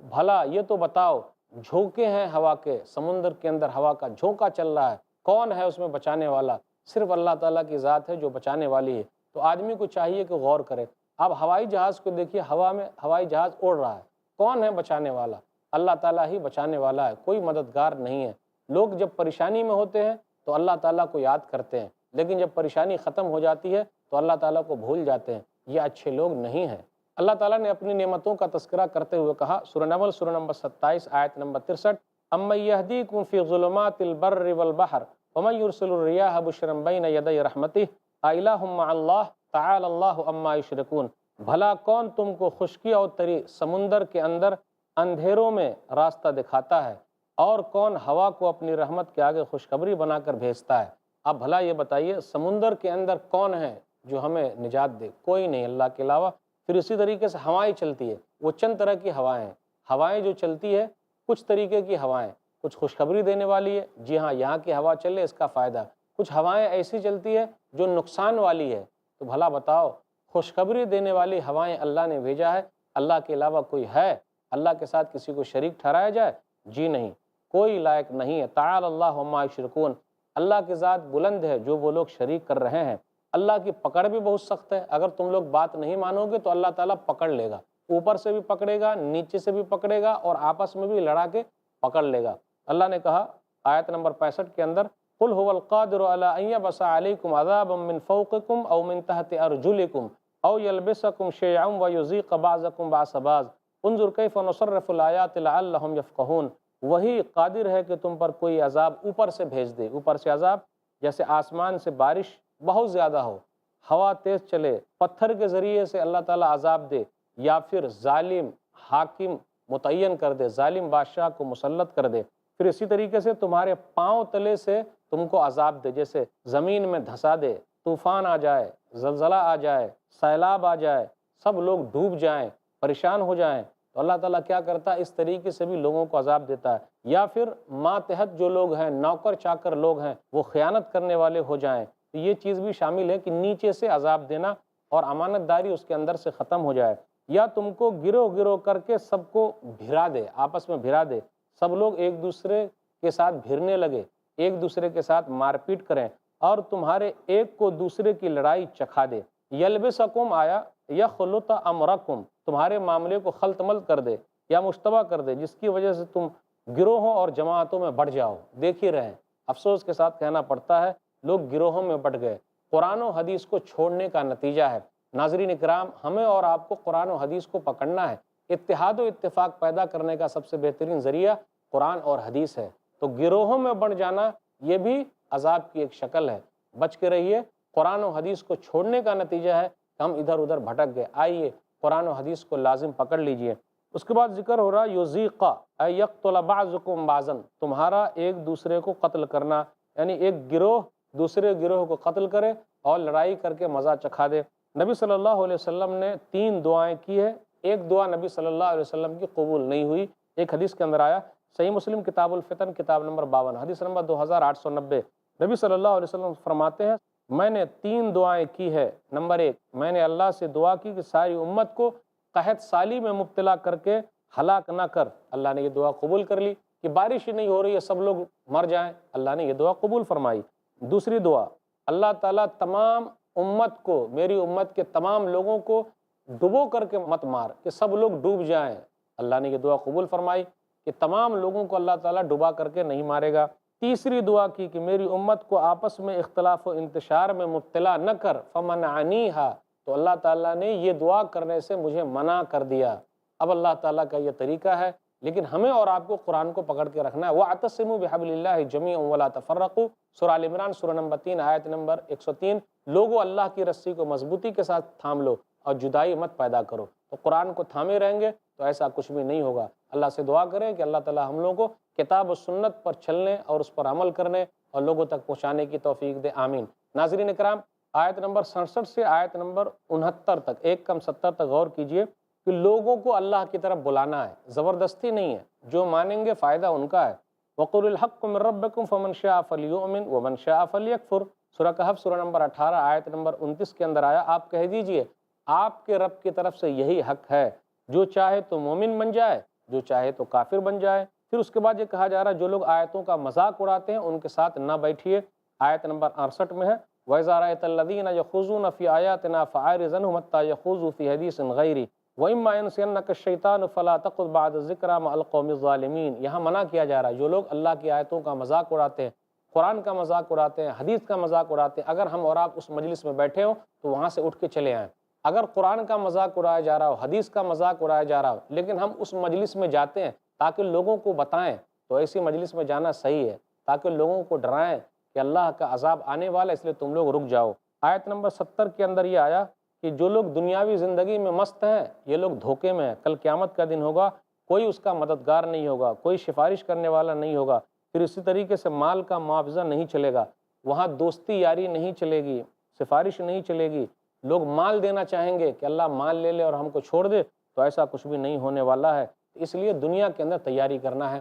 بھلا یہ تو بتاؤ، جھونکے ہیں ہوا کے، سمندر کے اندر ہوا کا جھونکا چل رہا ہے، کون ہے اس میں بچانے والا؟ صرف اللہ تعالیٰ کی ذات ہے جو بچانے والی ہے۔ تو آدمی کو چاہیے کہ غور کرے۔ اب ہوائی جہاز کو دیکھیے، ہوا میں ہوائی جہاز اڑ رہا ہے، کون ہے بچانے والا؟ اللہ تعالیٰ ہی بچانے والا ہے، کوئی مددگار نہیں ہے۔ لوگ جب پریشانی میں ہوتے ہیں تو اللہ تعالیٰ کو یاد کرتے ہیں، لیکن جب پریشانی ختم ہو جاتی ہے تو اللہ تعالیٰ کو بھول جاتے ہیں۔ یہ اچھے لوگ نہیں ہیں۔ اللہ تعالیٰ نے اپنی نعمتوں کا تذکرہ کرتے ہوئے کہا، سورہ نمل سورہ نمبر 27 آیت نمبر 63، اَمَّن يَهْدِيكُم فِي ظُلُمَاتِ الْبَرِّ وَالْبَحْرِ وَمَن يُرْسِلُ الرِّيَاحَ بُشْرًا بَيْنَ يَدَيْ رَحْمَتِهِ أَإِلَٰهٌ مَّعَ اللَّهِ تَعَالَى اللَّهُ عَمَّا يُشْرِكُونَ، بھلا کون تم کو خشکی اور تری سمندر کے اندر اندھیروں میں راستہ دکھاتا ہے، اور کون ہوا کو اپنی رحمت کے آگے خوشخبری بنا کر بھیجتا ہے؟ اب بھلا یہ بتائیے سمندر کے اندر کون ہے جو ہمیں نجات دے؟ کوئی نہیں اللہ کے علاوہ۔ پھر اسی طریقے سے ہوائیں چلتی ہے، وہ چند طرح کی ہوائیں ہیں۔ ہوائیں جو چلتی ہے، کچھ طریقے کی ہوائیں، کچھ خوشخبری دینے والی ہے، جی ہاں یہاں کی ہوا چلے اس کا فائدہ، کچھ ہوائیں ایسی چلتی ہے جو نقصان والی ہے۔ تو بھلا بتاؤ، خوشخبری دینے والی ہوائیں اللہ نے بھیجا ہے، اللہ کے علاوہ کوئی ہے؟ اللہ کے ساتھ کسی کو شریک ٹھہرایا جائے؟ جی نہیں، کوئی لائق نہیں ہے۔ تعالی اللہ عما یشرکون، اللہ کی ذات بلند ہے جو وہ لوگ شریک کر رہے ہیں۔ اللہ کی پکڑ بھی بہت سخت ہے، اگر تم لوگ بات نہیں مانو گے تو اللہ تعالیٰ پکڑ لے گا، اوپر سے بھی پکڑے گا، نیچے سے بھی پکڑے گا، اور آپس میں بھی لڑا کے پکڑ لے گا۔ اللہ نے کہا آیت نمبر 65 کے اندر، قُلْ هُوَ الْقَادِرُ عَلَىٰ أَن يَبْعَثَ عَلَيْكُمْ عَذَابًا مِّن فَوْقِكُمْ أَوْ مِن تَحْتِ أَرْجُلِكُمْ أَوْ يَلْبِسَكُمْ شِيَعًا وَيُذِيقَ بَعْضَكُمْ بَأْسَ بَعْضٍ انظُرْ كَيْفَ نُصَرِّفُ الْآيَاتِ لَعَلَّهُمْ يَفْقَهُونَ، وہی قادر ہے کہ تم پر کوئی عذاب اوپر سے بھیج دے۔ اوپر سے عذاب جیسے آسمان سے بارش بہت زیادہ ہو، ہوا تیز چلے، پتھر کے ذریعے سے اللہ تعالیٰ عذاب دے، یا پھر ظالم حاکم متعین کر دے، ظالم بادشاہ کو مسلط کر دے۔ پھر اسی طریقے سے تمہارے پاؤں تلے سے تم کو عذاب دے، جیسے زمین میں دھسا دے، طوفان آ جائے، زلزلہ آ جائے، سیلاب آ جائے، سب لوگ ڈوب جائیں، پریشان ہو جائیں تو اللہ تعالیٰ کیا کرتا ہے، اس طریقے سے بھی لوگوں کو عذاب دیتا ہے۔ یا پھر ماتحت جو لوگ ہیں، نوکر چاکر لوگ ہیں، وہ خیانت کرنے والے ہو جائیں تو یہ چیز بھی شامل ہے کہ نیچے سے عذاب دینا اور امانت داری اس کے اندر سے ختم ہو جائے۔ یا تم کو گروہ گروہ کر کے سب کو بھرا دے، آپس میں بھرا دے، سب لوگ ایک دوسرے کے ساتھ بھرنے لگے، ایک دوسرے کے ساتھ مار پیٹ کریں اور تمہارے ایک کو دوسرے کی لڑائی چکھا دے۔ یلبسکم آیا یخلط امرکم، تمہارے معاملے کو خلط ملط کر دے یا مشتبہ کر دے، جس کی وجہ سے تم گروہوں اور جماعتوں میں بٹ جاؤ۔ دیکھ ہی رہے ہیں، افسوس کے ساتھ کہنا پڑتا ہے، لوگ گروہوں میں بٹ گئے۔ قرآن و حدیث کو چھوڑنے کا نتیجہ ہے۔ ناظرین اکرام، ہمیں اور آپ کو قرآن و حدیث کو پکڑنا ہے۔ اتحاد و اتفاق پیدا کرنے کا سب سے بہترین ذریعہ قرآن اور حدیث ہے۔ تو گروہوں میں بٹ جانا یہ بھی عذاب کی ایک شکل ہے، بچ کے رہیے۔ قرآن و حدیث کو چھوڑنے کا نتیجہ ہے کہ ہم ادھر ادھر بھٹک گئے۔ آئیے قرآن و حدیث کو لازم پکڑ لیجئے۔ اس کے بعد ذکر ہو رہا یذیق ای یقتل بعضکم بعضا، تمہارا ایک دوسرے کو قتل کرنا، یعنی ایک گروہ دوسرے گروہ کو قتل کرے اور لڑائی کر کے مزہ چکھا دے۔ نبی صلی اللہ علیہ وسلم نے 3 دعائیں کی ہے، ایک دعا نبی صلی اللہ علیہ وسلم کی قبول نہیں ہوئی۔ ایک حدیث کے اندر آیا، صحیح مسلم کتاب الفتن کتاب نمبر 52 حدیث نمبر 2890، نبی صلی اللہ علیہ وسلم فرماتے ہیں میں نے 3 دعائیں کی ہے۔ نمبر 1، میں نے اللہ سے دعا کی کہ ساری امت کو قحط سالی میں مبتلا کر کے ہلاک نہ کر، اللہ نے یہ دعا قبول کر لی کہ بارش ہی نہیں ہو رہی ہے، سب لوگ مر جائیں، اللہ نے یہ دعا قبول فرمائی۔ دوسری دعا، اللہ تعالیٰ تمام امت کو، میری امت کے تمام لوگوں کو ڈبو کر کے مت مار کہ سب لوگ ڈوب جائیں، اللہ نے یہ دعا قبول فرمائی کہ تمام لوگوں کو اللہ تعالیٰ ڈبا کر کے نہیں مارے گا۔ تیسری دعا کی کہ میری امت کو آپس میں اختلاف و انتشار میں مبتلا نہ کر، فمنعنیہا، تو اللہ تعالیٰ نے یہ دعا کرنے سے مجھے منع کر دیا۔ اب اللہ تعالیٰ کا یہ طریقہ ہے، لیکن ہمیں اور آپ کو قرآن کو پکڑ کے رکھنا ہے۔ وَاعْتَصِمُوا بِحَبْلِ اللَّهِ جَمِيعًا وَلَا تَفَرَّقُوا، سورہ آل عمران سورہ نمبر 3 آیت نمبر 103، لوگو اللہ کی رسی کو مضبوطی کے ساتھ تھام لو اور جدائی مت پیدا کرو۔ تو قرآن کو تھامے رہیں گے تو ایسا کچھ بھی نہیں ہوگا۔ اللہ سے دعا کریں کہ اللہ تعالیٰ ہم لوگوں کو کتاب و سنت پر چلنے اور اس پر عمل کرنے اور لوگوں تک پہنچانے کی توفیق دے، آمین۔ ناظرین اکرام، آیت نمبر 67 سے آیت نمبر 69 تک، 1:70 تک غور کیجئے کہ لوگوں کو اللہ کی طرف بلانا ہے، زبردستی نہیں ہے، جو مانیں گے فائدہ ان کا ہے۔ وَقُلِ الْحَقُّ مِن رَبِّكُمْ فَمَنْ شَاءَ فَلْيُؤْمِنْ وَمَنْ شَاءَ فَلْيَكْفُرْ، سورہ کہف سورہ نمبر 18 آیت نمبر 29 کے اندر آیا، آپ کہہ دیجئے آپ کے رب کی طرف سے یہی حق ہے، جو چاہے تو مومن بن جائے، جو چاہے تو کافر بن جائے۔ پھر اس کے بعد یہ کہا جا رہا ہے جو لوگ آیتوں کا مذاق اڑاتے ہیں ان کے ساتھ نہ بیٹھیے۔ آیت نمبر 68 میں ہے وَإِذَا رَأَيْتَ الَّذِينَ يَخُوضُونَ فِي آيَاتِنَا فَأَعْرِضْ عَنْهُمْ حَتَّى يَخُوضُوا فِي حَدِيثٍ غَيْرِهِ وَإِمَّا يَنسِيَنَّكَ الشَّيْطَانُ فَلَا تَقْعُدْ بَعْدَ الذِّكْرَىٰ مَعَ الْقَوْمِ الظَّالِمِينَ۔ یہاں منع کیا جا رہا ہے جو لوگ اللہ کی آیتوں کا مذاق اڑاتے ہیں، قرآن کا مذاق اڑاتے ہیں، حدیث کا مذاق اڑاتے ہیں، اگر ہم اور آپ اس مجلس میں بیٹھے ہوں تو وہاں سے اٹھ کے چلے آئیں۔ اگر قرآن کا مذاق اڑایا جا رہا ہو، حدیث کا مذاق اڑایا جا رہا ہو، لیکن ہم اس مجلس میں جاتے ہیں تاکہ لوگوں کو بتائیں، تو ایسی مجلس میں جانا صحیح ہے، تاکہ لوگوں کو ڈرائیں کہ اللہ کا عذاب آنے والا ہے، اس لیے تم لوگ رک جاؤ۔ آیت نمبر 70 کے اندر یہ آیا کہ جو لوگ دنیاوی زندگی میں مست ہیں یہ لوگ دھوکے میں ہیں، کل قیامت کا دن ہوگا، کوئی اس کا مددگار نہیں ہوگا، کوئی سفارش کرنے والا نہیں ہوگا۔ پھر اسی طریقے سے مال کا معاوضہ نہیں چلے گا، وہاں دوستی یاری نہیں چلے گی، سفارش نہیں چلے گی، لوگ مال دینا چاہیں گے کہ اللہ مال لے لے اور ہم کو چھوڑ دے، تو ایسا کچھ بھی نہیں ہونے والا ہے، اس لیے دنیا کے اندر تیاری کرنا ہے۔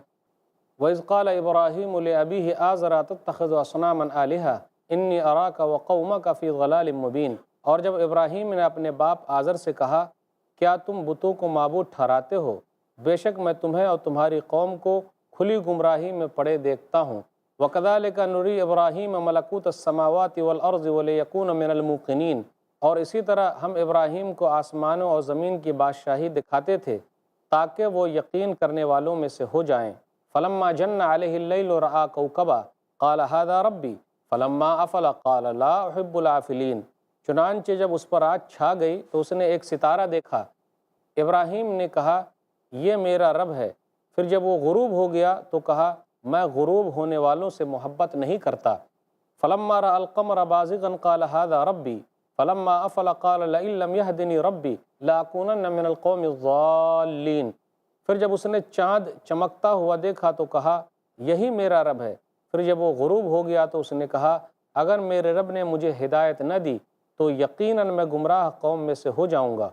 وَإِذْ قَالَ إِبْرَاهِيمُ لِأَبِيهِ آزَرَ أَتَتَّخِذُ أَصْنَامًا آلِهَةً إِنِّي أَرَاكَ وَقَوْمَكَ فِي ضَلَالٍ مُبِينٍ، اور جب ابراہیم نے اپنے باپ آزر سے کہا کیا تم بتوں کو معبود ٹھہراتے ہو، بے شک میں تمہیں اور تمہاری قوم کو کھلی گمراہی میں پڑے دیکھتا ہوں۔ وَكَذَلِكَ نُرِي إِبْرَاهِيمَ مَلَكُوتَ السَّمَاوَاتِ وَالْأَرْضِ وَلِيَكُونَ مِنَ الْمُوقِنِينَ، اور اسی طرح ہم ابراہیم کو آسمانوں اور زمین کی بادشاہی دکھاتے تھے تاکہ وہ یقین کرنے والوں میں سے ہو جائیں۔ فلما جن علیہ اللیل رأى کوكبا قال هذا ربی فلما افل قال لا احب العافلین، چنانچہ جب اس پر رات چھا گئی تو اس نے ایک ستارہ دیکھا، ابراہیم نے کہا یہ میرا رب ہے، پھر جب وہ غروب ہو گیا تو کہا میں غروب ہونے والوں سے محبت نہیں کرتا۔ فلما رأى القمر بازغا قال هذا ربی فلما افل قال لئن لم يهدني ربی لأكونن من القوم الضالین، پھر جب اس نے چاند چمکتا ہوا دیکھا تو کہا یہی میرا رب ہے، پھر جب وہ غروب ہو گیا تو اس نے کہا اگر میرے رب نے مجھے ہدایت نہ دی تو یقیناً میں گمراہ قوم میں سے ہو جاؤں گا۔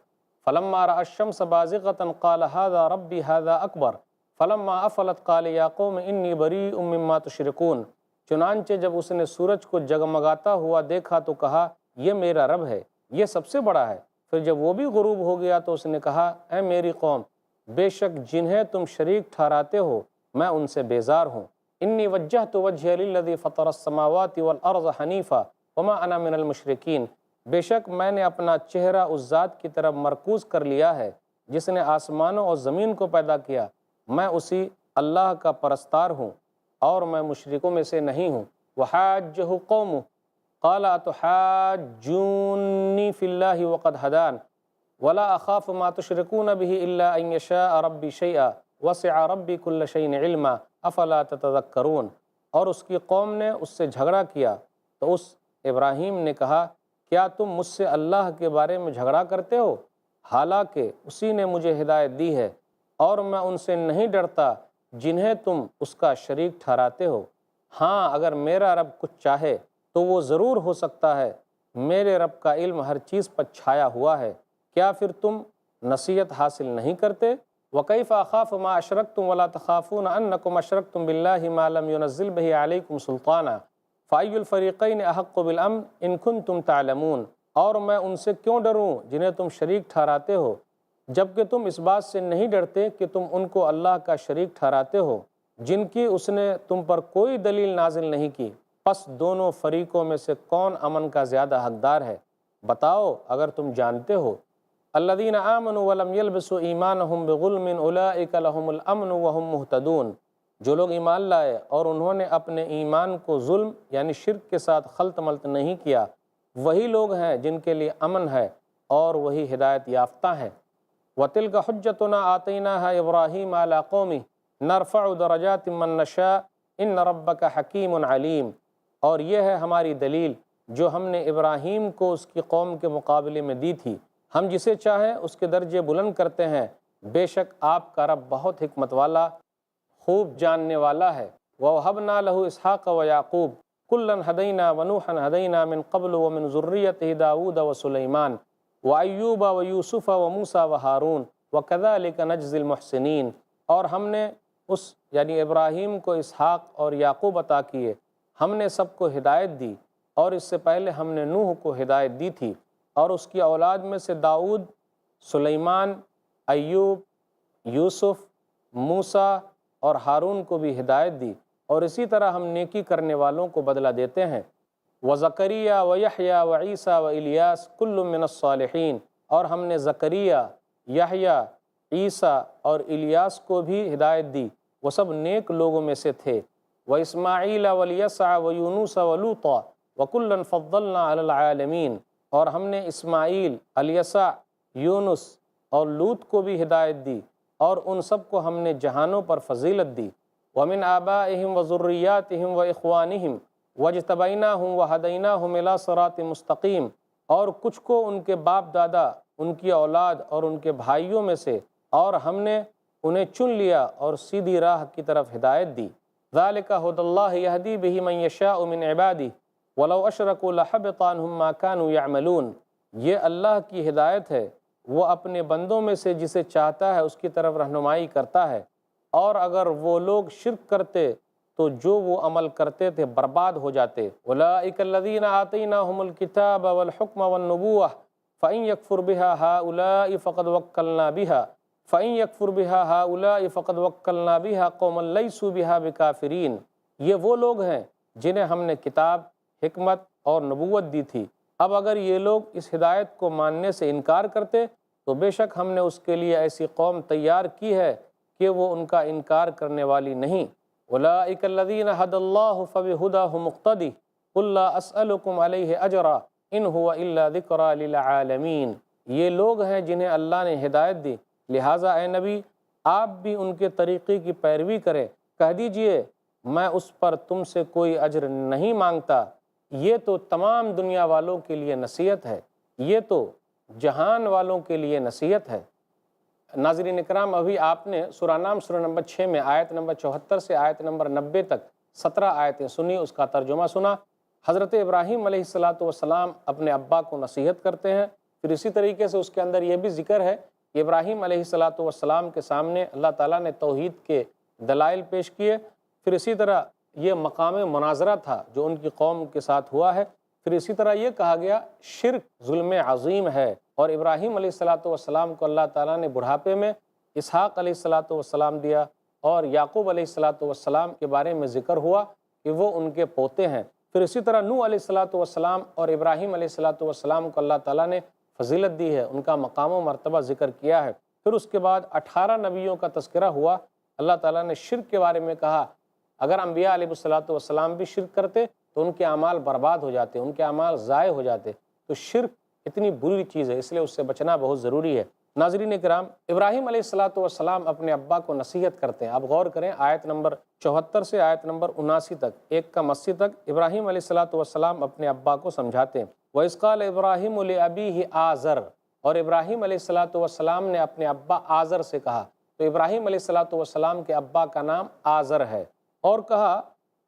فلما رأى الشمس بازغة قال هذا ربي هذا أكبر فلما أفلت قال يا قوم إني بريء مما تشركون۔ چنانچہ جب اس نے سورج کو جگمگاتا ہوا دیکھا تو کہا یہ میرا رب ہے، یہ سب سے بڑا ہے۔ پھر جب وہ بھی غروب ہو گیا تو اس نے کہا اے میری قوم، بے شک جنہیں تم شریک ٹھہراتے ہو میں ان سے بیزار ہوں۔ انی وجہت وجہی للذی فطر السماوات والارض حنیفا وما انا من المشرکین، بے شک میں نے اپنا چہرہ اس ذات کی طرف مرکوز کر لیا ہے جس نے آسمانوں اور زمین کو پیدا کیا، میں اسی اللہ کا پرستار ہوں اور میں مشرکوں میں سے نہیں ہوں۔ وحاجہ قومہ قال اتحاجونی فی اللہ وقد ہدان ولا اخاف ما تشرکون به الا ان یشاء ربی شیئا وسع ربی کل شیء علما افلا تتذکرون۔ اور اس کی قوم نے اس سے جھگڑا کیا تو اس ابراہیم نے کہا کیا تم مجھ سے اللہ کے بارے میں جھگڑا کرتے ہو، حالانکہ اسی نے مجھے ہدایت دی ہے اور میں ان سے نہیں ڈرتا جنہیں تم اس کا شریک ٹھہراتے ہو۔ ہاں اگر میرا رب کچھ چاہے تو وہ ضرور ہو سکتا ہے، میرے رب کا علم ہر چیز پر چھایا ہوا ہے، کیا پھر تم نصیحت حاصل نہیں کرتے؟ وَكَيْفَ أَخَافُ مَا أَشْرَكْتُمْ وَلَا تَخَافُونَ أَنَّكُمْ أَشْرَكْتُمْ بِاللَّهِ مَا لَمْ يُنَزِّلْ بِهِ عَلَيْكُمْ سُلْطَانًا فَأَيُّ الْفَرِيقَيْنِ أَحَقُّ بِالْأَمْنِ إِن كُنتُمْ تَعْلَمُونَ۔ اور میں ان سے کیوں ڈروں جنہیں تم شریک ٹھہراتے ہو، جبکہ تم اس بات سے نہیں ڈرتے کہ تم ان کو اللہ کا شریک ٹھہراتے ہو جن کی اس نے تم پر کوئی دلیل نازل نہیں کی۔ پس دونوں فریقوں میں سے کون امن کا زیادہ حقدار ہے، بتاؤ اگر تم جانتے ہو۔ الذین آمنوا ولم يلبسوا ایمانہم بظلم اولئک لہم الامن وہم مہتدون، جو لوگ ایمان لائے اور انہوں نے اپنے ایمان کو ظلم یعنی شرک کے ساتھ خلط ملط نہیں کیا، وہی لوگ ہیں جن کے لیے امن ہے اور وہی ہدایت یافتہ ہیں۔ وَتِلْكَ حُجَّتُنَا آتَيْنَاهَا إِبْرَاهِيمَ عَلَىٰ قَوْمِهِ نَرْفَعُ دَرَجَاتٍ مَّن نَّشَاءُ إِنَّ رَبَّكَ حَكِيمٌ عَلِيمٌ، اور یہ ہے ہماری دلیل جو ہم نے ابراہیم کو اس کی قوم کے مقابلے میں دی تھی، ہم جسے چاہیں اس کے درجے بلند کرتے ہیں، بے شک آپ کا رب بہت حکمت والا خوب جاننے والا ہے۔ وَوَهَبْنَا لَهُ إِسْحَاقَ وَيَعْقُوبَ كُلًّا هَدَيْنَا وَنُوحًا هَدَيْنَا مِن قَبْلُ وَمِن ذُرِّيَّتِهِ دَاوُودَ وَسُلَيْمَانَ وَأَيُّوبَ وَيُوسُفَ وَمُوسَى وَهَارُونَ وَكَذَلِكَ نَجْزِي الْمُحْسِنِينَ۔ اور ہم نے اس یعنی ابراہیم کو اسحاق اور یعقوب عطا کیے، ہم نے سب کو ہدایت دی، اور اس سے پہلے ہم نے نوح کو ہدایت دی تھی، اور اس کی اولاد میں سے داؤد، سلیمان، ایوب، یوسف، موسیٰ اور ہارون کو بھی ہدایت دی، اور اسی طرح ہم نیکی کرنے والوں کو بدلہ دیتے ہیں۔ وزکریا ویحییٰ وعیسیٰ والیاس کل من الصالحین، اور ہم نے زکریا، یحییٰ، عیسیٰ اور الیاس کو بھی ہدایت دی، وہ سب نیک لوگوں میں سے تھے۔ واسماعیل والیسع ویونس ولوطا وکلا فضلنا علی العالمین، اور ہم نے اسماعیل، الیسع، یونس اور لوط کو بھی ہدایت دی، اور ان سب کو ہم نے جہانوں پر فضیلت دی۔ ومن آبائہم وذریاتہم واخوانہم واجتبیناہم وہدیناہم الی صراط مستقیم، اور کچھ کو ان کے باپ دادا، ان کی اولاد اور ان کے بھائیوں میں سے، اور ہم نے انہیں چن لیا اور سیدھی راہ کی طرف ہدایت دی۔ ذالک ھدی اللہ یہدی بہ من یشاء من عبادہ ولو اشرکوا لحبط عنہم ما کانوا یعملون، یہ اللہ کی ہدایت ہے، وہ اپنے بندوں میں سے جسے چاہتا ہے اس کی طرف رہنمائی کرتا ہے، اور اگر وہ لوگ شرک کرتے تو جو وہ عمل کرتے تھے برباد ہو جاتے۔ اولئک الذین آتیناہم الکتاب والحکم والنبوۃ فإن یکفر بہا ہؤلاء فقد وکلنا بہا فإن یکفر بہا ہؤلاء فقد وکلنا بہا قوما لیسوا بہا بکافرین، یہ وہ لوگ ہیں جنہیں ہم نے کتاب، حکمت اور نبوت دی تھی، اب اگر یہ لوگ اس ہدایت کو ماننے سے انکار کرتے تو بے شک ہم نے اس کے لیے ایسی قوم تیار کی ہے کہ وہ ان کا انکار کرنے والی نہیں۔ اولئک الذین ھدی اللہ فبہداہ مقتدی قل لا اسألکم علیہ اجرا ان هو الا ذکری للعالمین، یہ لوگ ہیں جنہیں اللہ نے ہدایت دی، لہٰذا اے نبی آپ بھی ان کے طریقے کی پیروی کریں، کہہ دیجئے میں اس پر تم سے کوئی اجر نہیں مانگتا، یہ تو تمام دنیا والوں کے لیے نصیحت ہے، یہ تو جہان والوں کے لیے نصیحت ہے۔ ناظرین اکرام، ابھی آپ نے سورہ نام سورہ نمبر 6 میں آیت نمبر 74 سے آیت نمبر 90 تک 17 آیتیں سنی، اس کا ترجمہ سنا۔ حضرت ابراہیم علیہ السلام اپنے ابا کو نصیحت کرتے ہیں، پھر اسی طریقے سے اس کے اندر یہ بھی ذکر ہے کہ ابراہیم علیہ الصلاۃ والسلام کے سامنے اللہ تعالیٰ نے توحید کے دلائل پیش کیے۔ پھر اسی طرح یہ مقام مناظرہ تھا جو ان کی قوم کے ساتھ ہوا ہے۔ پھر اسی طرح یہ کہا گیا شرک ظلم عظیم ہے، اور ابراہیم علیہ الصلاۃ والسلام کو اللہ تعالیٰ نے بڑھاپے میں اسحاق علیہ الصلاۃ والسلام دیا، اور یعقوب علیہ الصلاۃ والسلام کے بارے میں ذکر ہوا کہ وہ ان کے پوتے ہیں۔ پھر اسی طرح نوح علیہ الصلاۃ والسلام اور ابراہیم علیہ الصلاۃ والسلام کو اللہ تعالیٰ نے فضیلت دی ہے، ان کا مقام و مرتبہ ذکر کیا ہے۔ پھر اس کے بعد 18 نبیوں کا تذکرہ ہوا۔ اللہ تعالیٰ نے شرک کے بارے میں کہا اگر انبیاء علیہ الصلاۃ والسلام بھی شرک کرتے تو ان کے اعمال برباد ہو جاتے، ان کے اعمال ضائع ہو جاتے۔ تو شرک اتنی بری چیز ہے، اس لیے اس سے بچنا بہت ضروری ہے۔ ناظرین کرام، ابراہیم علیہ الصلاۃ والسلام اپنے ابا کو نصیحت کرتے ہیں۔ آپ غور کریں، آیت نمبر 74 سے آیت نمبر 79 تک، 1 تک ابراہیم علیہ الصلاۃ والسلام اپنے ابا کو سمجھاتے ہیں۔ وَإِذْ قَالَ إِبْرَاهِيمُ لِأَبِيهِ آزر، اور ابراہیم علیہ الصلاۃ والسلام نے اپنے ابا آزر سے کہا۔ تو ابراہیم علیہ الصلاۃ والسلام کے ابا کا نام آزر ہے، اور کہا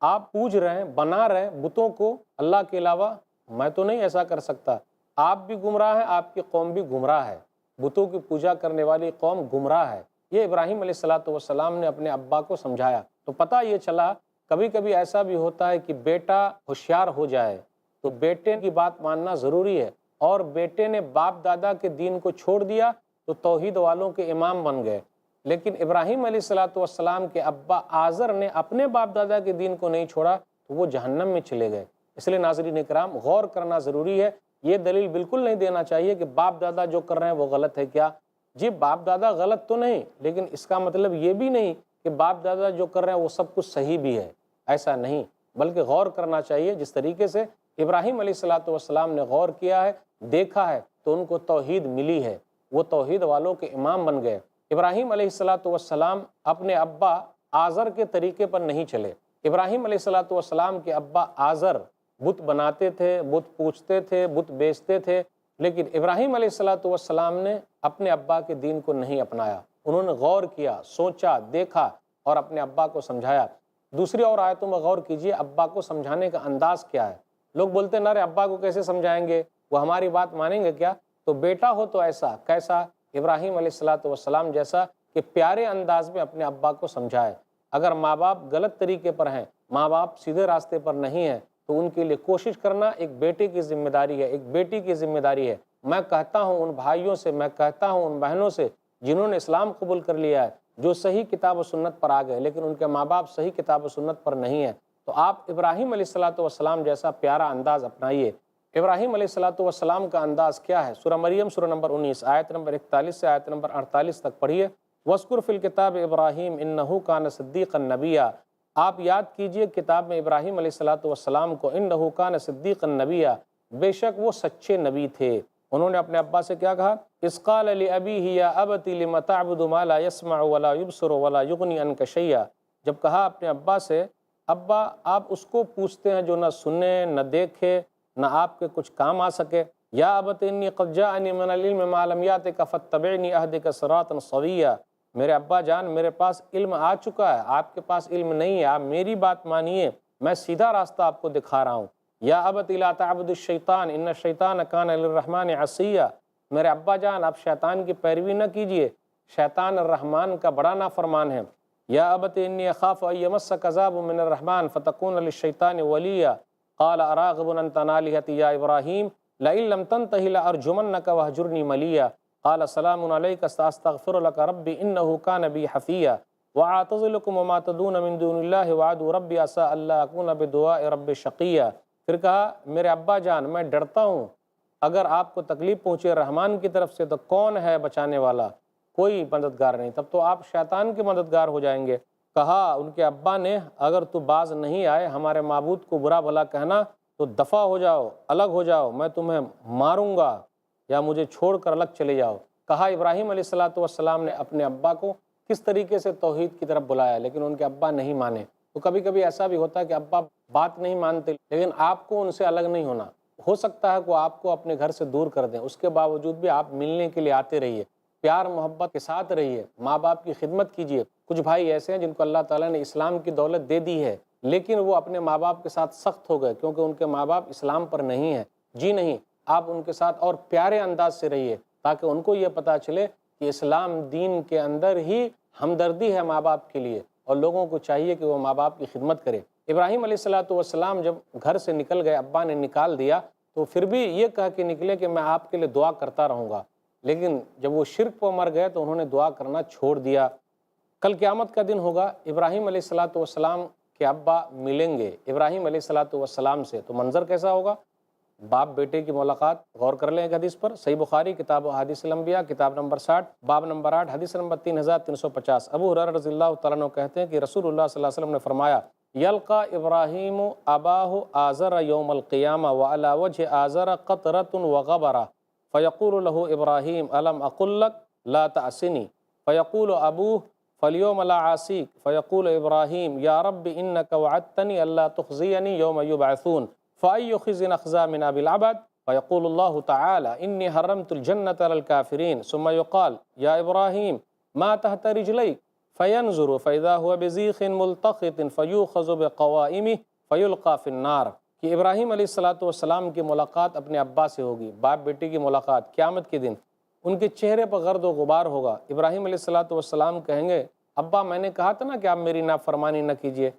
آپ پوج رہے ہیں، بنا رہے ہیں بتوں کو اللہ کے علاوہ، میں تو نہیں ایسا کر سکتا۔ آپ بھی گمراہ ہیں، آپ کی قوم بھی گمراہ ہے، بتوں کی پوجا کرنے والی قوم گمراہ ہے۔ یہ ابراہیم علیہ الصلاۃ والسلام نے اپنے ابا کو سمجھایا۔ تو پتہ یہ چلا کبھی کبھی ایسا بھی ہوتا ہے کہ بیٹا ہوشیار ہو جائے تو بیٹے کی بات ماننا ضروری ہے، اور بیٹے نے باپ دادا کے دین کو چھوڑ دیا تو توحید والوں کے امام بن گئے۔ لیکن ابراہیم علیہ الصلاۃ والسلام کے ابا آزر نے اپنے باپ دادا کے دین کو نہیں چھوڑا تو وہ جہنم میں چلے گئے۔ اس لیے ناظرین اکرام، غور کرنا ضروری ہے۔ یہ دلیل بالکل نہیں دینا چاہیے کہ باپ دادا جو کر رہے ہیں وہ غلط ہے۔ کیا جی، باپ دادا غلط تو نہیں، لیکن اس کا مطلب یہ بھی نہیں کہ باپ دادا جو کر رہے ہیں وہ سب کچھ صحیح بھی ہے، ایسا نہیں، بلکہ غور کرنا چاہیے۔ جس طریقے سے ابراہیم علیہ الصلاۃ والسلام نے غور کیا ہے، دیکھا ہے، تو ان کو توحید ملی ہے، وہ توحید والوں کے امام بن گئے۔ ابراہیم علیہ الصلاۃ والسلام اپنے ابا آزر کے طریقے پر نہیں چلے۔ ابراہیم علیہ الصلاۃ والسلام کے ابا آزر بت بناتے تھے، بت پوجتے تھے، بت بیچتے تھے، لیکن ابراہیم علیہ الصلاۃ والسلام نے اپنے ابا کے دین کو نہیں اپنایا۔ انہوں نے غور کیا، سوچا، دیکھا اور اپنے ابا کو سمجھایا۔ دوسری اور آیتوں میں غور کیجئے، ابا کو سمجھانے کا انداز کیا ہے۔ لوگ بولتے ہیں نا، ابا کو کیسے سمجھائیں گے، وہ ہماری بات مانیں گے کیا؟ تو بیٹا ہو تو ایسا، کیسا؟ ابراہیم علیہ الصلاۃ والسلام جیسا کہ پیارے انداز میں اپنے ابا کو سمجھائے۔ اگر ماں باپ غلط طریقے پر ہیں، ماں باپ سیدھے راستے پر نہیں ہیں، تو ان کے لیے کوشش کرنا ایک بیٹے کی ذمہ داری ہے، ایک بیٹی کی ذمہ داری ہے۔ میں کہتا ہوں ان بھائیوں سے، میں کہتا ہوں ان بہنوں سے جنہوں نے اسلام قبول کر لیا ہے، جو صحیح کتاب و سنت پر آ گئے لیکن ان کے ماں باپ صحیح کتاب و سنت پر نہیں ہیں، تو آپ ابراہیم علیہ الصلاۃ والسلام جیسا پیارا انداز اپنائیے۔ ابراہیم علیہ الصلاۃ والسلام کا انداز کیا ہے؟ سورہ مریم سورہ نمبر 19 آیت نمبر 41 سے آیت نمبر 48 تک پڑھیے۔ وَاذْكُرْ فِي الْكِتَابِ ابراہیم إِنَّهُ كَانَ صِدِّيقًا نَبِيًّا، آپ یاد کیجئے کتاب میں ابراہیم علیہ الصلاۃ والسلام کو، إِنَّهُ كَانَ صِدِّيقًا نَبِيًّا، بے شک وہ سچے نبی تھے۔ انہوں نے اپنے ابا سے کیا کہا؟ إِذْ قَالَ لِأَبِيهِ يَا أَبَتِ لِمَ تَعْبُدُ مَا لَا يَسْمَعُ وَلَا يُبْصِرُ وَلَا يُغْنِي عَنْكَ شَيْئًا، جب کہا اپنے ابا سے، ابا آپ اس کو پوچھتے ہیں جو نہ سنے نہ دیکھے نہ آپ کے کچھ کام آ سکے۔ یا ابت انی قد جاءنی من العلم ما لم یاتک فاتبعنی اہدک صراطا سویا، میرے ابا جان میرے پاس علم آ چکا ہے، آپ کے پاس علم نہیں ہے، آپ میری بات مانیے، میں سیدھا راستہ آپ کو دکھا رہا ہوں۔ یا ابت لا تعبد الشیطان ان الشیطان کان للرحمن عصیا، میرے ابا جان آپ شیطان کی پیروی نہ کیجیے، شیطان الرحمن کا بڑا نافرمان ہے۔ یا ابت انی اخاف ان یمسک عذاب من الرحمن فتکون للشیطان ولیا، قال اراغب انت عن آلہتی یا ابراہیم لئن لم تنتہ لارجمنک وہجرنی ملیا، قال سلام علیک ساستغفر لک ربی انہ کان بی حفیا، واعتزلکم وما تدعون من دون اللہ وعدو ربی عسى الا اکون بدعاء رب شقیا۔ پھر کہا میرے ابا جان میں ڈرتا ہوں اگر آپ کو تکلیف پہنچے رحمان کی طرف سے تو کون ہے بچانے والا؟ کوئی مددگار نہیں، تب تو آپ شیطان کے مددگار ہو جائیں گے۔ کہا ان کے ابا نے اگر تو باز نہیں آئے ہمارے معبود کو برا بھلا کہنا تو دفع ہو جاؤ، الگ ہو جاؤ، میں تمہیں ماروں گا یا مجھے چھوڑ کر الگ چلے جاؤ۔ کہا ابراہیم علیہ الصلاۃ والسلام نے اپنے ابا کو کس طریقے سے توحید کی طرف بلایا، لیکن ان کے ابا نہیں مانے۔ تو کبھی کبھی ایسا بھی ہوتا ہے کہ ابا بات نہیں مانتے لیکن آپ کو ان سے الگ نہیں ہونا، ہو سکتا ہے کہ آپ کو اپنے گھر سے دور کر دیں، اس کے باوجود بھی آپ ملنے کے لیے آتے رہیے، پیار محبت کے ساتھ رہیے، ماں باپ کی خدمت کیجیے۔ کچھ بھائی ایسے ہیں جن کو اللہ تعالیٰ نے اسلام کی دولت دے دی ہے لیکن وہ اپنے ماں باپ کے ساتھ سخت ہو گئے کیونکہ ان کے ماں باپ اسلام پر نہیں ہیں۔ جی نہیں، آپ ان کے ساتھ اور پیارے انداز سے رہیے، تاکہ ان کو یہ پتہ چلے کہ اسلام دین کے اندر ہی ہمدردی ہے ماں باپ کے لیے، اور لوگوں کو چاہیے کہ وہ ماں باپ کی خدمت کرے۔ ابراہیم علیہ السلام جب گھر سے نکل گئے، ابا نے نکال دیا، تو پھر بھی یہ کہا کہ نکلے کہ میں آپ کے لیے دعا کرتا رہوں گا، لیکن جب وہ شرک پر مر گئے تو انہوں نے دعا کرنا چھوڑ دیا۔ کل قیامت کا دن ہوگا، ابراہیم علیہ السلام کے ابا ملیں گے ابراہیم علیہ السلام سے، تو منظر کیسا ہوگا؟ باپ بیٹے کی ملاقات۔ غور کر لیں ایک حدیث پر، صحیح بخاری کتاب احادیث الانبیاء کتاب نمبر 60 باب نمبر 8 حدیث نمبر 3350۔ ابو ہریرہ رضی اللہ تعالیٰ عنہ کہتے ہیں کہ رسول اللہ صلی اللہ علیہ وسلم نے فرمایا، یلقا ابراہیم اباہ آزر یوم القیامہ وعلی وجہ آزر قطرۃ وغبرہ فیقول له ابراہیم الم اقل لک لا تعصنی فیقول ابوہ فالیوم لا عاصیک فیقول ابراہیم یا رب انک وعدتنی اللہ تخزینی یوم یبعثون فأی خزٍ أخزى من أبي العبد فيقول الله تعالى إني حرمت الجنة على الكافرين ثم يقال يا إبراهيم ما تحت رجليك فينظر فإذا هو بزيخ ملتقط فيؤخذ بقوائمه فيلقى في النار۔ کہ ابراہیم علیہ السلام کی ملاقات اپنے ابا سے ہوگی، باپ بیٹی کی ملاقات قیامت کے دن، ان کے چہرے پر گرد و غبار ہوگا۔ ابراہیم علیہ السلام کہیں گے، ابا میں نے کہا تھا نا کہ آپ میری نافرمانی نہ کیجیے،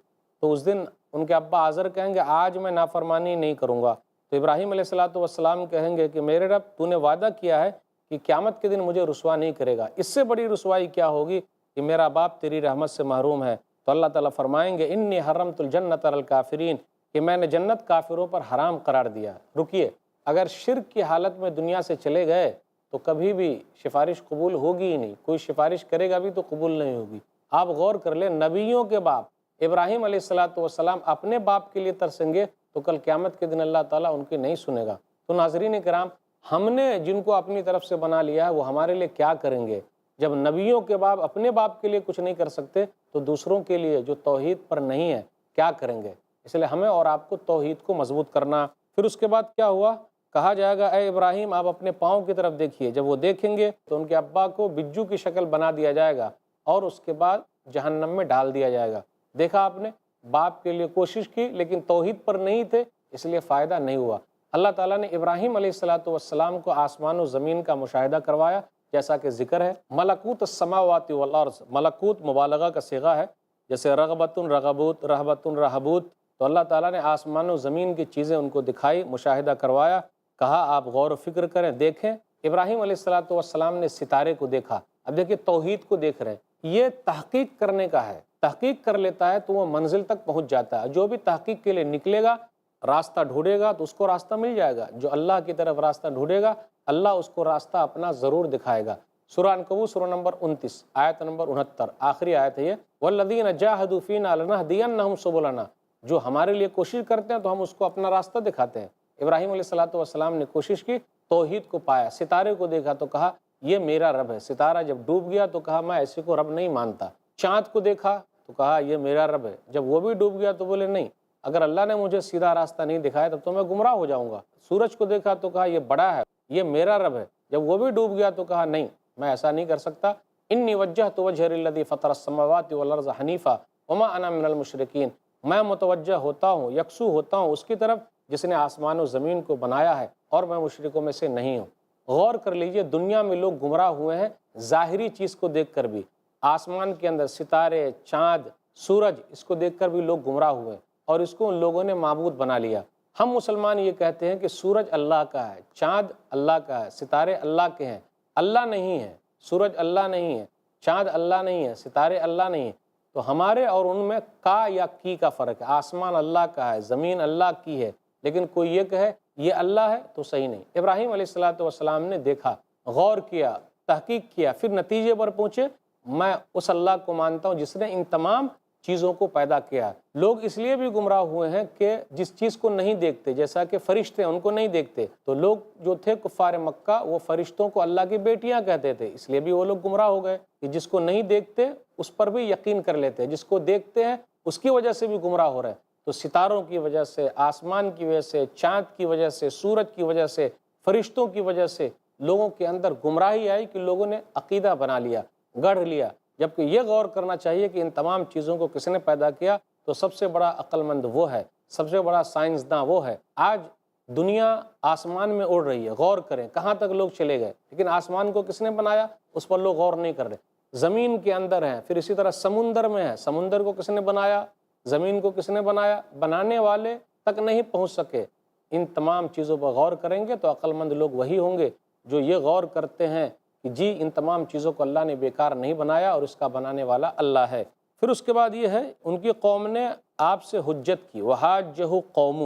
تو اس دن ان کے ابا آزر کہیں گے آج میں نافرمانی نہیں کروں گا۔ تو ابراہیم علیہ السلام کہیں گے کہ میرے رب تو نے وعدہ کیا ہے کہ قیامت کے دن مجھے رسوا نہیں کرے گا، اس سے بڑی رسوائی کیا ہوگی کہ میرا باپ تیری رحمت سے محروم ہے۔ تو اللہ تعالیٰ فرمائیں گے انی حرمت الجنۃ علی الکافرین، کہ میں نے جنت کافروں پر حرام قرار دیا۔ رکیے، اگر شرک کی حالت میں دنیا سے چلے گئے تو کبھی بھی سفارش قبول ہوگی ہی نہیں، کوئی سفارش کرے گا بھی تو قبول نہیں ہوگی۔ آپ غور کر لیں، نبیوں کے باپ ابراہیم علیہ السلام اپنے باپ کے لیے ترسیں گے تو کل قیامت کے دن اللہ تعالیٰ ان کی نہیں سنے گا۔ تو ناظرین کرام، ہم نے جن کو اپنی طرف سے بنا لیا ہے وہ ہمارے لیے کیا کریں گے؟ جب نبیوں کے باپ اپنے باپ کے لیے کچھ نہیں کر سکتے تو دوسروں کے لیے جو توحید پر نہیں ہے کیا کریں گے؟ اس لیے ہمیں اور آپ کو توحید کو مضبوط کرنا۔ پھر اس کے بعد کیا ہوا؟ کہا جائے گا اے ابراہیم آپ اپنے پاؤں کی طرف دیکھیے۔ جب وہ دیکھیں گے تو ان کے ابا کو بجو کی شکل بنا دیا جائے گا اور اس کے بعد جہنم میں ڈال دیا جائے گا۔ دیکھا آپ نے، باپ کے لیے کوشش کی لیکن توحید پر نہیں تھے، اس لیے فائدہ نہیں ہوا۔ اللہ تعالیٰ نے ابراہیم علیہ السلام کو آسمان و زمین کا مشاہدہ کروایا، جیسا کہ ذکر ہے ملکوت السماوات والارض، ملکوت مبالغہ کا صیغہ ہے، جیسے رغبت رغبوت، رہبت رہبوت۔ تو اللہ تعالیٰ نے آسمان و زمین کی چیزیں ان کو دکھائی، مشاہدہ کروایا، کہا آپ غور و فکر کریں، دیکھیں۔ ابراہیم علیہ السلام نے ستارے کو دیکھا، اب دیکھیں توحید کو دیکھ رہے ہیں۔ یہ تحقیق کرنے کا ہے، تحقیق کر لیتا ہے تو وہ منزل تک پہنچ جاتا ہے۔ جو بھی تحقیق کے لیے نکلے گا، راستہ ڈھونڈے گا تو اس کو راستہ مل جائے گا۔ جو اللہ کی طرف راستہ ڈھونڈے گا، اللہ اس کو راستہ اپنا ضرور دکھائے گا۔ سورہ عنکبوت سورہ نمبر 29 آیت نمبر 69، آخری آیت ہے یہ، وَالَّذِينَ جَاهَدُوا فِينَا لَنَهْدِيَنَّهُمْ سُبُلَنَا، جو ہمارے لیے کوشش کرتے ہیں تو ہم اس کو اپنا راستہ دکھاتے ہیں۔ ابراہیم علیہ السلام نے کوشش کی، توحید کو پایا، ستارے کو دیکھا تو کہا یہ میرا رب ہے۔ ستارہ جب ڈوب گیا تو کہا میں ایسے کو رب نہیں مانتا۔ چاند کو دیکھا تو کہا یہ میرا رب ہے۔ جب وہ بھی ڈوب گیا تو بولے نہیں، اگر اللہ نے مجھے سیدھا راستہ نہیں دکھایا تب تو میں گمراہ ہو جاؤں گا۔ سورج کو دیکھا تو کہا یہ بڑا ہے، یہ میرا رب ہے۔ جب وہ بھی ڈوب گیا تو کہا نہیں، میں ایسا نہیں کر سکتا۔ انی وجہت وجہ للذی فطر السماوات والارض حنیفا وما انا من المشرکین، میں متوجہ ہوتا ہوں، یکسو ہوتا ہوں اس کی طرف جس نے آسمان و زمین کو بنایا ہے، اور میں مشرکوں میں سے نہیں ہوں۔ غور کر لیجئے، دنیا میں لوگ گمراہ ہوئے ہیں ظاہری چیز کو دیکھ کر بھی، آسمان کے اندر ستارے، چاند، سورج، اس کو دیکھ کر بھی لوگ گمراہ ہوئے اور اس کو ان لوگوں نے معبود بنا لیا۔ ہم مسلمان یہ کہتے ہیں کہ سورج اللہ کا ہے، چاند اللہ کا ہے، ستارے اللہ کے ہیں۔ اللہ نہیں ہے، سورج اللہ نہیں ہے، چاند اللہ نہیں ہے، ستارے اللہ نہیں ہیں۔ تو ہمارے اور ان میں کا یا کی کا فرق ہے۔ آسمان اللہ کا ہے، زمین اللہ کی ہے، لیکن کوئی یہ کہے یہ اللہ ہے تو صحیح نہیں۔ ابراہیم علیہ السلام نے دیکھا، غور کیا، تحقیق کیا، پھر نتیجے پر پہنچے میں اس اللہ کو مانتا ہوں جس نے ان تمام چیزوں کو پیدا کیا۔ لوگ اس لیے بھی گمراہ ہوئے ہیں کہ جس چیز کو نہیں دیکھتے، جیسا کہ فرشتے ان کو نہیں دیکھتے، تو لوگ جو تھے کفار مکہ وہ فرشتوں کو اللہ کی بیٹیاں کہتے تھے، اس لیے بھی وہ لوگ گمراہ ہو گئے کہ جس کو نہیں دیکھتے اس پر بھی یقین کر لیتے ہیں، جس کو دیکھتے ہیں اس کی وجہ سے بھی گمراہ ہو رہے ہیں۔ تو ستاروں کی وجہ سے، آسمان کی وجہ سے، چاند کی وجہ سے، سورج کی وجہ سے، فرشتوں کی وجہ سے لوگوں کے اندر گمراہی آئی کہ لوگوں نے عقیدہ بنا لیا، گڑھ لیا، جبکہ یہ غور کرنا چاہیے کہ ان تمام چیزوں کو کس نے پیدا کیا؟ تو سب سے بڑا عقل مند وہ ہے، سب سے بڑا سائنسداں وہ ہے۔ آج دنیا آسمان میں اڑ رہی ہے، غور کریں کہاں تک لوگ چلے گئے، لیکن آسمان کو کس نے بنایا اس پر لوگ غور نہیں کر رہے۔ زمین کے اندر ہیں، پھر اسی طرح سمندر میں ہے، سمندر کو کس نے بنایا، زمین کو کس نے بنایا، بنانے والے تک نہیں پہنچ سکے۔ ان تمام چیزوں پر غور کریں گے تو عقل مند لوگ وہی ہوں گے جو یہ غور کرتے ہیں کہ جی ان تمام چیزوں کو اللہ نے بیکار نہیں بنایا اور اس کا بنانے والا اللہ ہے۔ پھر اس کے بعد یہ ہے ان کی قوم نے آپ سے حجت کی، وحاجہ قوم،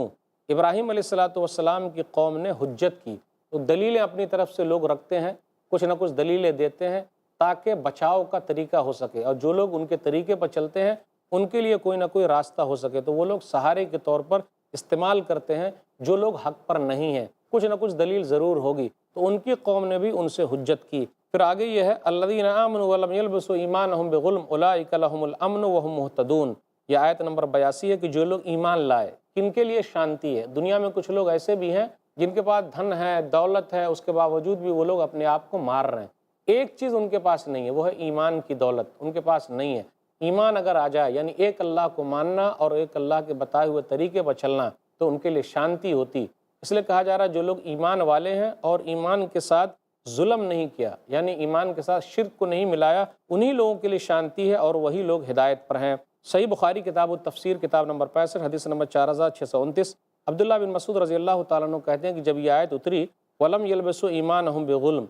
ابراہیم علیہ السلام کی قوم نے حجت کی۔ تو دلیلیں اپنی طرف سے لوگ رکھتے ہیں، کچھ نہ کچھ دلیلیں دیتے ہیں تاکہ بچاؤ کا طریقہ ہو سکے، اور جو لوگ ان کے طریقے پر چلتے ہیں ان کے لیے کوئی نہ کوئی راستہ ہو سکے، تو وہ لوگ سہارے کے طور پر استعمال کرتے ہیں۔ جو لوگ حق پر نہیں ہیں کچھ نہ کچھ دلیل ضرور ہوگی، تو ان کی قوم نے بھی ان سے حجت کی۔ پھر آگے یہ ہے الذین آمنوا ولم یلبسوا ایمانہم بظلم اولئک لہم الامن وہم مہتدون۔ یہ آیت نمبر 82 ہے کہ جو لوگ ایمان لائے کن کے لیے شانتی ہے۔ دنیا میں کچھ لوگ ایسے بھی ہیں جن کے پاس دھن ہے، دولت ہے، اس کے باوجود بھی وہ لوگ اپنے آپ کو مار رہے ہیں۔ ایک چیز ان کے پاس نہیں ہے، وہ ہے ایمان کی دولت، ان کے پاس نہیں ہے۔ ایمان اگر آ جائے یعنی ایک اللہ کو ماننا اور ایک اللہ کے بتائے ہوئے طریقے پر چلنا، تو ان کے لیے شانتی ہوتی۔ اس لیے کہا جا رہا ہے جو لوگ ایمان والے ہیں اور ایمان کے ساتھ ظلم نہیں کیا، یعنی ایمان کے ساتھ شرک کو نہیں ملایا، انہی لوگوں کے لیے شانتی ہے اور وہی لوگ ہدایت پر ہیں۔ صحیح بخاری کتاب التفسیر کتاب نمبر 65 حدیث نمبر 4629، عبداللہ بن مسعود رضی اللہ تعالیٰ عنہ کہتے ہیں کہ جب یہ آیت اتری وَلَمْ يَلْبِسُوا إِيمَانَهُمْ بِظُلْم،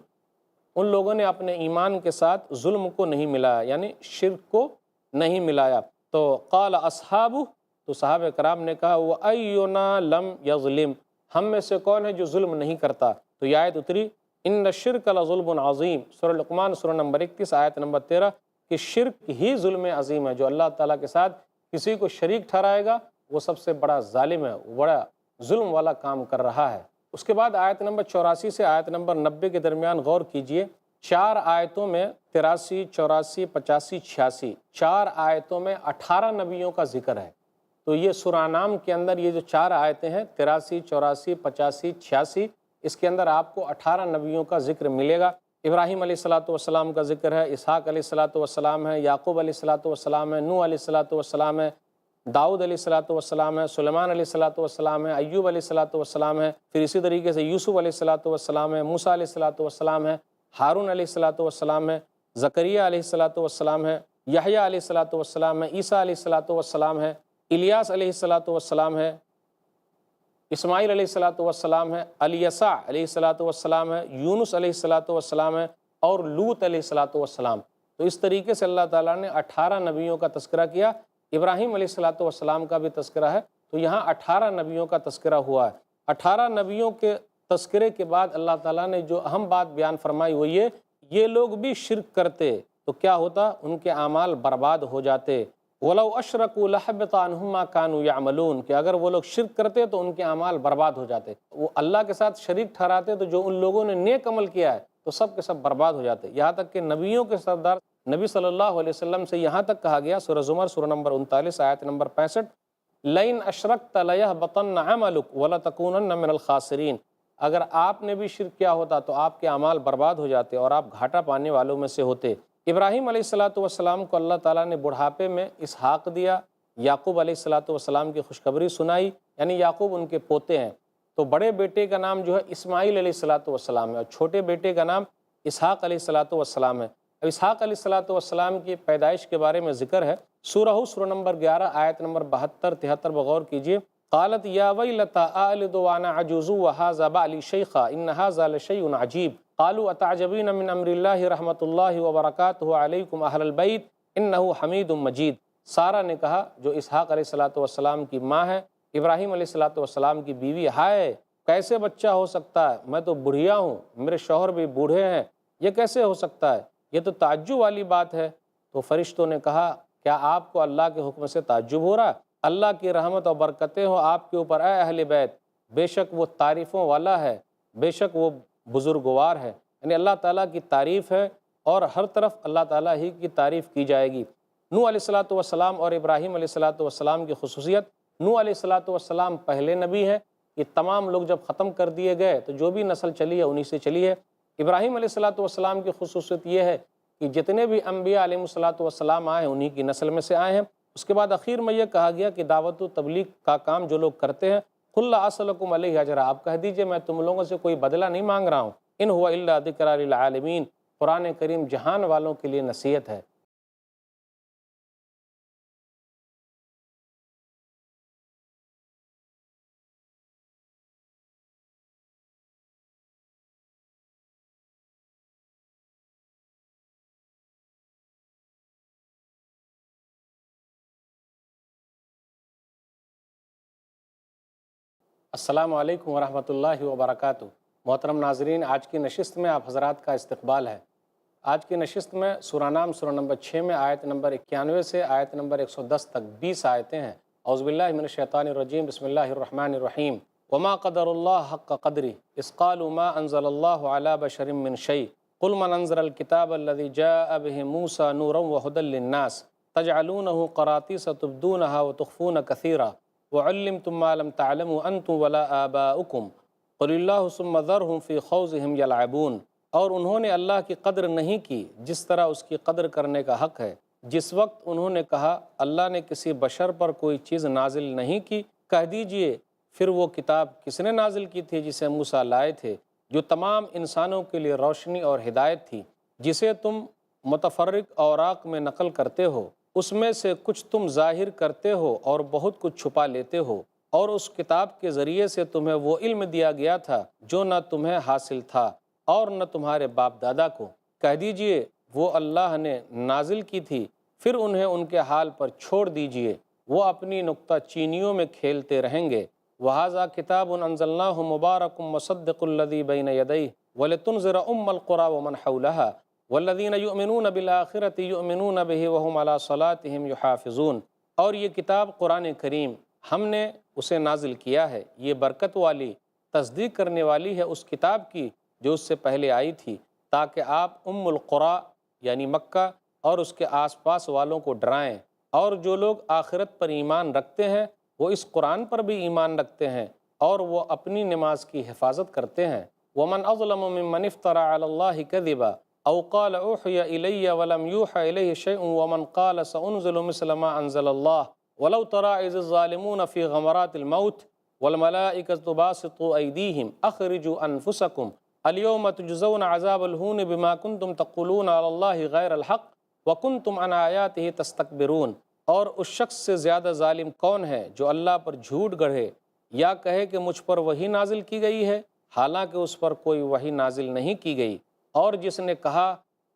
ان لوگوں نے اپنے ایمان کے ساتھ ظلم کو نہیں ملایا، یعنی شرک کو نہیں ملایا، تو قال اصحابہ، تو صحابہ کرام نے کہا وَأَيُّنَا لَمْ يَظْلِمْ، ہم میں سے کون ہے جو ظلم نہیں کرتا۔ تو یہ آیت اتری ان الشرک لظلم عظیم، سورہ لقمان سورہ نمبر 31 آیت نمبر 13، کہ شرک ہی ظلم عظیم ہے۔ جو اللہ تعالیٰ کے ساتھ کسی کو شریک ٹھہرائے گا وہ سب سے بڑا ظالم ہے، وہ بڑا ظلم والا کام کر رہا ہے۔ اس کے بعد آیت نمبر 84 سے آیت نمبر 90 کے درمیان غور کیجئے، 4 آیتوں میں 83، 84، 85، 86، 4 آیتوں میں 18 نبیوں کا ذکر ہے۔ تو یہ سورہ انعام کے اندر یہ جو 4 آیتیں ہیں 83، 84، 85، 86، اس کے اندر آپ کو 18 نبیوں کا ذکر ملے گا۔ ابراہیم علیہ السلام کا ذکر ہے، اسحاق علیہ السلام ہے، یعقوب علیہ السلام ہے، نوح علیہ السلام ہے، داؤد علیہ السلام ہے، سلیمان علیہ السلام ہے، ایوب علیہ السلام ہے، پھر اسی طریقے سے یوسف علیہ السلام ہے، موسیٰ علیہ السلام ہے، ہارون علیہ السلام ہے، زکریا علیہ السلام ہے، یحییٰ علیہ السلام ہے، عیسیٰ علیہ السلام ہے، الیاس علیہ السلام ہے، اسماعیل علیہ السلام ہے، الیسع علیہ السلام ہے، یونس علیہ السلام ہے، اور لوط علیہ السلام۔ تو اس طریقے سے اللہ تعالیٰ نے 18 نبیوں کا تذکرہ کیا۔ ابراہیم علیہ السلام کا بھی تذکرہ ہے، تو یہاں 18 نبیوں کا تذکرہ ہوا ہے۔ 18 نبیوں کے تذکرے کے بعد اللہ تعالیٰ نے جو اہم بات بیان فرمائی وہ یہ لوگ بھی شرک کرتے تو کیا ہوتا، ان کے اعمال برباد ہو جاتے۔ وَلَوْ أَشْرَكُوا لَحَبِطَ عَنْهُمْ مَا كَانُوا يَعْمَلُونَ، کہ اگر وہ لوگ شرک کرتے تو ان کے اعمال برباد ہو جاتے، وہ اللہ کے ساتھ شریک ٹھہراتے تو جو ان لوگوں نے نیک عمل کیا ہے تو سب کے سب برباد ہو جاتے۔ یہاں تک کہ نبیوں کے سردار نبی صلی اللہ علیہ وسلم سے یہاں تک کہا گیا، سورہ زمر سورہ نمبر 39 آیت نمبر 65، لَئِنْ أَشْرَكْتَ لَيَحْبَطَنَّ عَمَلُكَ وَلَتَكُونَنَّ مِنَ الْخَاسِرِينَ، اگر آپ نے بھی شرک کیا ہوتا تو آپ کے اعمال برباد ہو جاتے اور آپ گھاٹا پانے والوں میں سے ہوتے۔ ابراہیم علیہ السلام کو اللہ تعالیٰ نے بڑھاپے میں اسحاق دیا، یعقوب علیہ السلام کی خوشخبری سنائی، یعنی یعقوب ان کے پوتے ہیں، تو بڑے بیٹے کا نام جو ہے اسماعیل علیہ السلام ہے اور چھوٹے بیٹے کا نام اسحاق علیہ السلام ہے۔ اب اسحاق علیہ السلام کی پیدائش کے بارے میں ذکر ہے، سورہ نمبر 11 آیت نمبر 72، 73 بغور کیجئے، قالت یا ویلتا آلد وانا عجوز وہذا بعلی شیخا ان ھذا لشیء عجیب قالوا اتعجبین من امر اللہ رحمۃ اللہ وبرکاتہ علیکم اہل البیت انہ حمید مجید۔ سارہ نے کہا جو اسحاق علیہ السلام کی ماں ہے، ابراہیم علیہ السلام کی بیوی، ہائے کیسے بچہ ہو سکتا ہے، میں تو بڑھیا ہوں، میرے شوہر بھی بوڑھے ہیں، یہ کیسے ہو سکتا ہے، یہ تو تعجب والی بات ہے۔ تو فرشتوں نے کہا کیا آپ کو اللہ کے حکم سے تعجب ہو رہا ہے؟ اللہ کی رحمت اور برکتیں ہوں آپ کے اوپر اے اہل بیت، بے شک وہ تعریفوں والا ہے، بے شک وہ بزرگوار ہے، یعنی اللہ تعالیٰ کی تعریف ہے اور ہر طرف اللہ تعالیٰ ہی کی تعریف کی جائے گی۔ نوح علیہ السلام اور ابراہیم علیہ السلام کی خصوصیت، نوح علیہ السلام پہلے نبی ہیں، یہ تمام لوگ جب ختم کر دیے گئے تو جو بھی نسل چلی ہے انہی سے چلی ہے۔ ابراہیم علیہ السلام کی خصوصیت یہ ہے کہ جتنے بھی انبیاء علیہ السلام آئے ہیں انہی کی نسل میں سے آئے ہیں۔ اس کے بعد اخیر میں یہ کہا گیا کہ دعوت و تبلیغ کا کام جو لوگ کرتے ہیں قل لا اسألکم علیہ اجرا، آپ کہہ دیجئے میں تم لوگوں سے کوئی بدلہ نہیں مانگ رہا ہوں، ان ہوا الا ذکر للعالمین، قرآن کریم جہان والوں کے لیے نصیحت ہے۔ السلام علیکم ورحمۃ اللہ وبرکاتہ۔ محترم ناظرین، آج کی نشست میں آپ حضرات کا استقبال ہے۔ آج کی نشست میں سورہ نام سورہ نمبر 6 میں آیت نمبر 91 سے آیت نمبر 110 تک 20 آیتیں ہیں۔ اعوذ باللہ من الشیطان الرجیم، بسم اللہ الرحمن الرحیم۔ وما قدر اللہ حق قدری اذ قالوا ما انزل اللہ علی بشر من شیء قل من انزل الکتاب الذی جاء به موسیٰ نورا وہدی للناس تجعلونہ قراطیس تبدونہا وتخفون کثیرا وعلمتم ما لم تعلموا انتم ولا آباؤکم قل اللہ ثم ذرہم فی خوضہم یلعبون۔ اور انہوں نے اللہ کی قدر نہیں کی جس طرح اس کی قدر کرنے کا حق ہے۔ جس وقت انہوں نے کہا اللہ نے کسی بشر پر کوئی چیز نازل نہیں کی، کہہ دیجئے پھر وہ کتاب کس نے نازل کی تھی جسے موسیٰ لائے تھے، جو تمام انسانوں کے لیے روشنی اور ہدایت تھی، جسے تم متفرق اوراق میں نقل کرتے ہو، اس میں سے کچھ تم ظاہر کرتے ہو اور بہت کچھ چھپا لیتے ہو، اور اس کتاب کے ذریعے سے تمہیں وہ علم دیا گیا تھا جو نہ تمہیں حاصل تھا اور نہ تمہارے باپ دادا کو۔ کہہ دیجئے وہ اللہ نے نازل کی تھی، پھر انہیں ان کے حال پر چھوڑ دیجئے، وہ اپنی نکتہ چینیوں میں کھیلتے رہیں گے۔ وَهَذَا كِتَابٌ أَنزَلْنَاهُ مُبَارَكٌ مُصَدِّقُ الَّذِي بَيْنَ يَدَيْهِ وَلِتُنذِرَ أُمَّ الْقُرَىٰ وَمَنْ حَوْلَهَا وَالَّذِينَ يُؤْمِنُونَ بِالْآخِرَةِ يُؤْمِنُونَ بِهِ وَهُمْ عَلَىٰ صَلَاتِهِمْ يُحَافِظُونَ۔ اور یہ کتاب قرآن کریم ہم نے اسے نازل کیا ہے، یہ برکت والی تصدیق کرنے والی ہے اس کتاب کی جو اس سے پہلے آئی تھی، تاکہ آپ ام القریٰ یعنی مکہ اور اس کے آس پاس والوں کو ڈرائیں، اور جو لوگ آخرت پر ایمان رکھتے ہیں وہ اس قرآن پر بھی ایمان رکھتے ہیں اور وہ اپنی نماز کی حفاظت کرتے ہیں۔ وَمَنْ أَظْلَمُ مِمَّنِ افْتَرَىٰ عَلَى اللَّهِ كَذِبًا أَوْ قَالَ أُوحِيَ إِلَيَّ وَلَمْ يُوحَ إِلَيْهِ شَيْءٌ وَمَنْ قَالَ سَأُنزِلُ مِثْلَ مَا أَنزَلَ اللَّهُ وَلَوْ تَرَىٰ إِذِ الظَّالِمُونَ فِي غَمَرَاتِ الْمَوْتِ وَالْمَلَائِكَةُ بَاسِطُو أَيْدِيهِمْ أَخْرِجُوا أَنفُسَكُمْ الْيَوْمَ تُجْزَوْنَ عَذَابَ الْهُونِ بِمَا كُنتُمْ تَقُولُونَ عَلَى اللَّهِ غَيْرَ الْحَقِّ وَكُنتُمْ عَنْ آيَاتِهِ تَسْتَكْبِرُونَ۔ اور اس شخص سے زیادہ ظالم کون ہے جو اللہ پر جھوٹ گڑھے یا کہے کہ مجھ پر وحی نازل کی گئی ہے حالانکہ اس پر کوئی وحی نازل نہیں کی گئی، اور جس نے کہا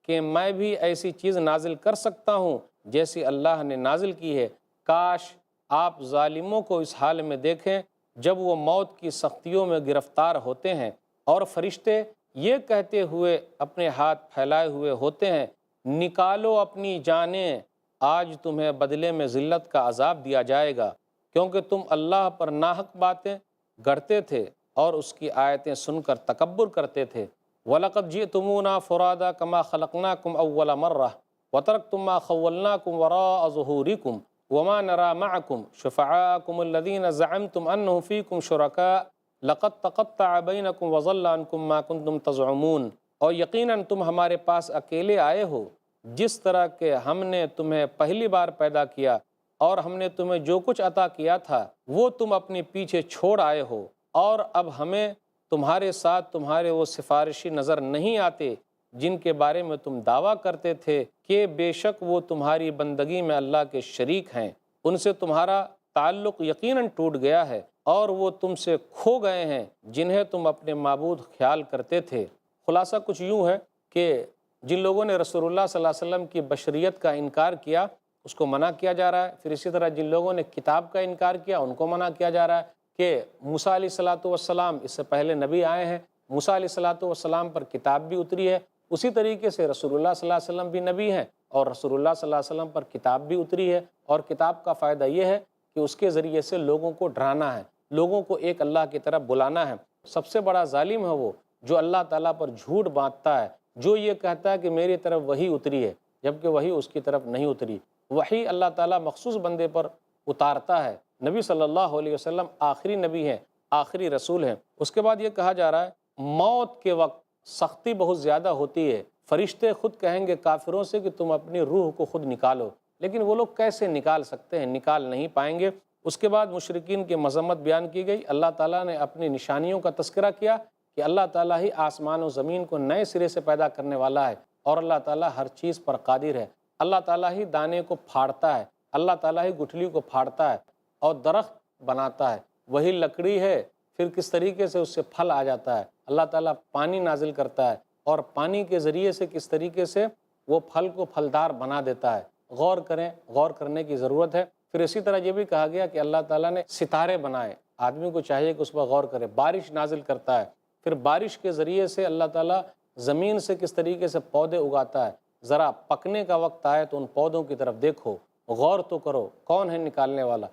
کہ میں بھی ایسی چیز نازل کر سکتا ہوں جیسی اللہ نے نازل کی ہے۔ کاش آپ ظالموں کو اس حال میں دیکھیں جب وہ موت کی سختیوں میں گرفتار ہوتے ہیں اور فرشتے یہ کہتے ہوئے اپنے ہاتھ پھیلائے ہوئے ہوتے ہیں، نکالو اپنی جانیں، آج تمہیں بدلے میں ذلت کا عذاب دیا جائے گا، کیونکہ تم اللہ پر ناحق باتیں گڑھتے تھے اور اس کی آیتیں سن کر تکبر کرتے تھے۔ وَلَقَدْ جِئْتُمُونَا فُرَادَىٰ كَمَا خَلَقْنَاكُمْ أَوَّلَ مَرَّةٍ وَتَرَكْتُم مَّا خَوَّلْنَاكُمْ وَرَاءَ ظُهُورِكُمْ وَمَا نَرَىٰ مَعَكُمْ شُفَعَاءَكُمُ الَّذِينَ زَعَمْتُمْ أَنَّهُمْ فِيكُمْ شُرَكَاءُ لَقَدْ تَقَطَّعَ بَيْنَكُمْ وَضَلَّ عَنكُم مَّا كُنتُمْ تَزْعُمُونَ۔ اور یقیناً تم ہمارے پاس اکیلے آئے ہو جس طرح کہ ہم نے تمہیں پہلی بار پیدا کیا، اور ہم نے تمہیں جو کچھ عطا کیا تھا وہ تم اپنے پیچھے چھوڑ آئے ہو، اور اب ہمیں تمہارے ساتھ تمہارے وہ سفارشی نظر نہیں آتے جن کے بارے میں تم دعویٰ کرتے تھے کہ بے شک وہ تمہاری بندگی میں اللہ کے شریک ہیں۔ ان سے تمہارا تعلق یقیناً ٹوٹ گیا ہے اور وہ تم سے کھو گئے ہیں جنہیں تم اپنے معبود خیال کرتے تھے۔ خلاصہ کچھ یوں ہے کہ جن لوگوں نے رسول اللہ صلی اللہ علیہ وسلم کی بشریت کا انکار کیا اس کو منع کیا جا رہا ہے، پھر اسی طرح جن لوگوں نے کتاب کا انکار کیا ان کو منع کیا جا رہا ہے کہ موسیٰ علیہ السلام اس سے پہلے نبی آئے ہیں، موسیٰ علیہ السلام پر کتاب بھی اتری ہے، اسی طریقے سے رسول اللہ صلی اللہ علیہ وسلم بھی نبی ہیں اور رسول اللہ صلی اللہ علیہ وسلم پر کتاب بھی اتری ہے، اور کتاب کا فائدہ یہ ہے کہ اس کے ذریعے سے لوگوں کو ڈرانا ہے، لوگوں کو ایک اللہ کی طرف بلانا ہے۔ سب سے بڑا ظالم ہے وہ جو اللہ تعالیٰ پر جھوٹ باندھتا ہے، جو یہ کہتا ہے کہ میری طرف وحی اتری ہے جبکہ وحی اس کی طرف نہیں اتری۔ وحی اللہ تعالیٰ مخصوص بندے پر اتارتا ہے۔ نبی صلی اللہ علیہ وسلم آخری نبی ہیں، آخری رسول ہیں۔ اس کے بعد یہ کہا جا رہا ہے موت کے وقت سختی بہت زیادہ ہوتی ہے، فرشتے خود کہیں گے کافروں سے کہ تم اپنی روح کو خود نکالو، لیکن وہ لوگ کیسے نکال سکتے ہیں؟ نکال نہیں پائیں گے۔ اس کے بعد مشرکین کی مذمت بیان کی گئی۔ اللہ تعالیٰ نے اپنی نشانیوں کا تذکرہ کیا کہ اللہ تعالیٰ ہی آسمان و زمین کو نئے سرے سے پیدا کرنے والا ہے، اور اللہ تعالیٰ ہر چیز پر قادر ہے۔ اللہ تعالیٰ ہی دانے کو پھاڑتا ہے، اللہ تعالیٰ ہی گٹھلی کو پھاڑتا ہے اور درخت بناتا ہے، وہی لکڑی ہے، پھر کس طریقے سے اس سے پھل آ جاتا ہے۔ اللہ تعالیٰ پانی نازل کرتا ہے اور پانی کے ذریعے سے کس طریقے سے وہ پھل کو پھلدار بنا دیتا ہے۔ غور کریں، غور کرنے کی ضرورت ہے۔ پھر اسی طرح یہ بھی کہا گیا کہ اللہ تعالیٰ نے ستارے بنائے، آدمی کو چاہیے کہ اس پر غور کرے۔ بارش نازل کرتا ہے، پھر بارش کے ذریعے سے اللہ تعالیٰ زمین سے کس طریقے سے پودے اگاتا ہے۔ ذرا پکنے کا وقت آئے تو ان پودوں کی طرف دیکھو، غور تو کرو، کون ہے نکالنے والا؟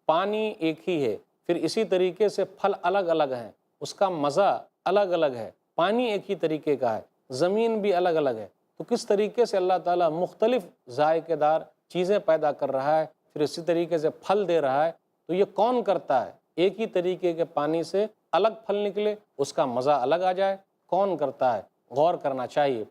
پانی ایک ہی ہے، پھر اسی طریقے سے پھل الگ الگ ہیں، اس کا مزہ الگ الگ ہے۔ پانی ایک ہی طریقے کا ہے، زمین بھی الگ الگ ہے، تو کس طریقے سے اللہ تعالیٰ مختلف ذائقے دار چیزیں پیدا کر رہا ہے، پھر اسی طریقے سے پھل دے رہا ہے، تو یہ کون کرتا ہے؟ ایک ہی طریقے کے پانی سے الگ پھل نکلے، اس کا مزہ الگ آ جائے، کون کرتا ہے؟ غور کرنا چاہیے۔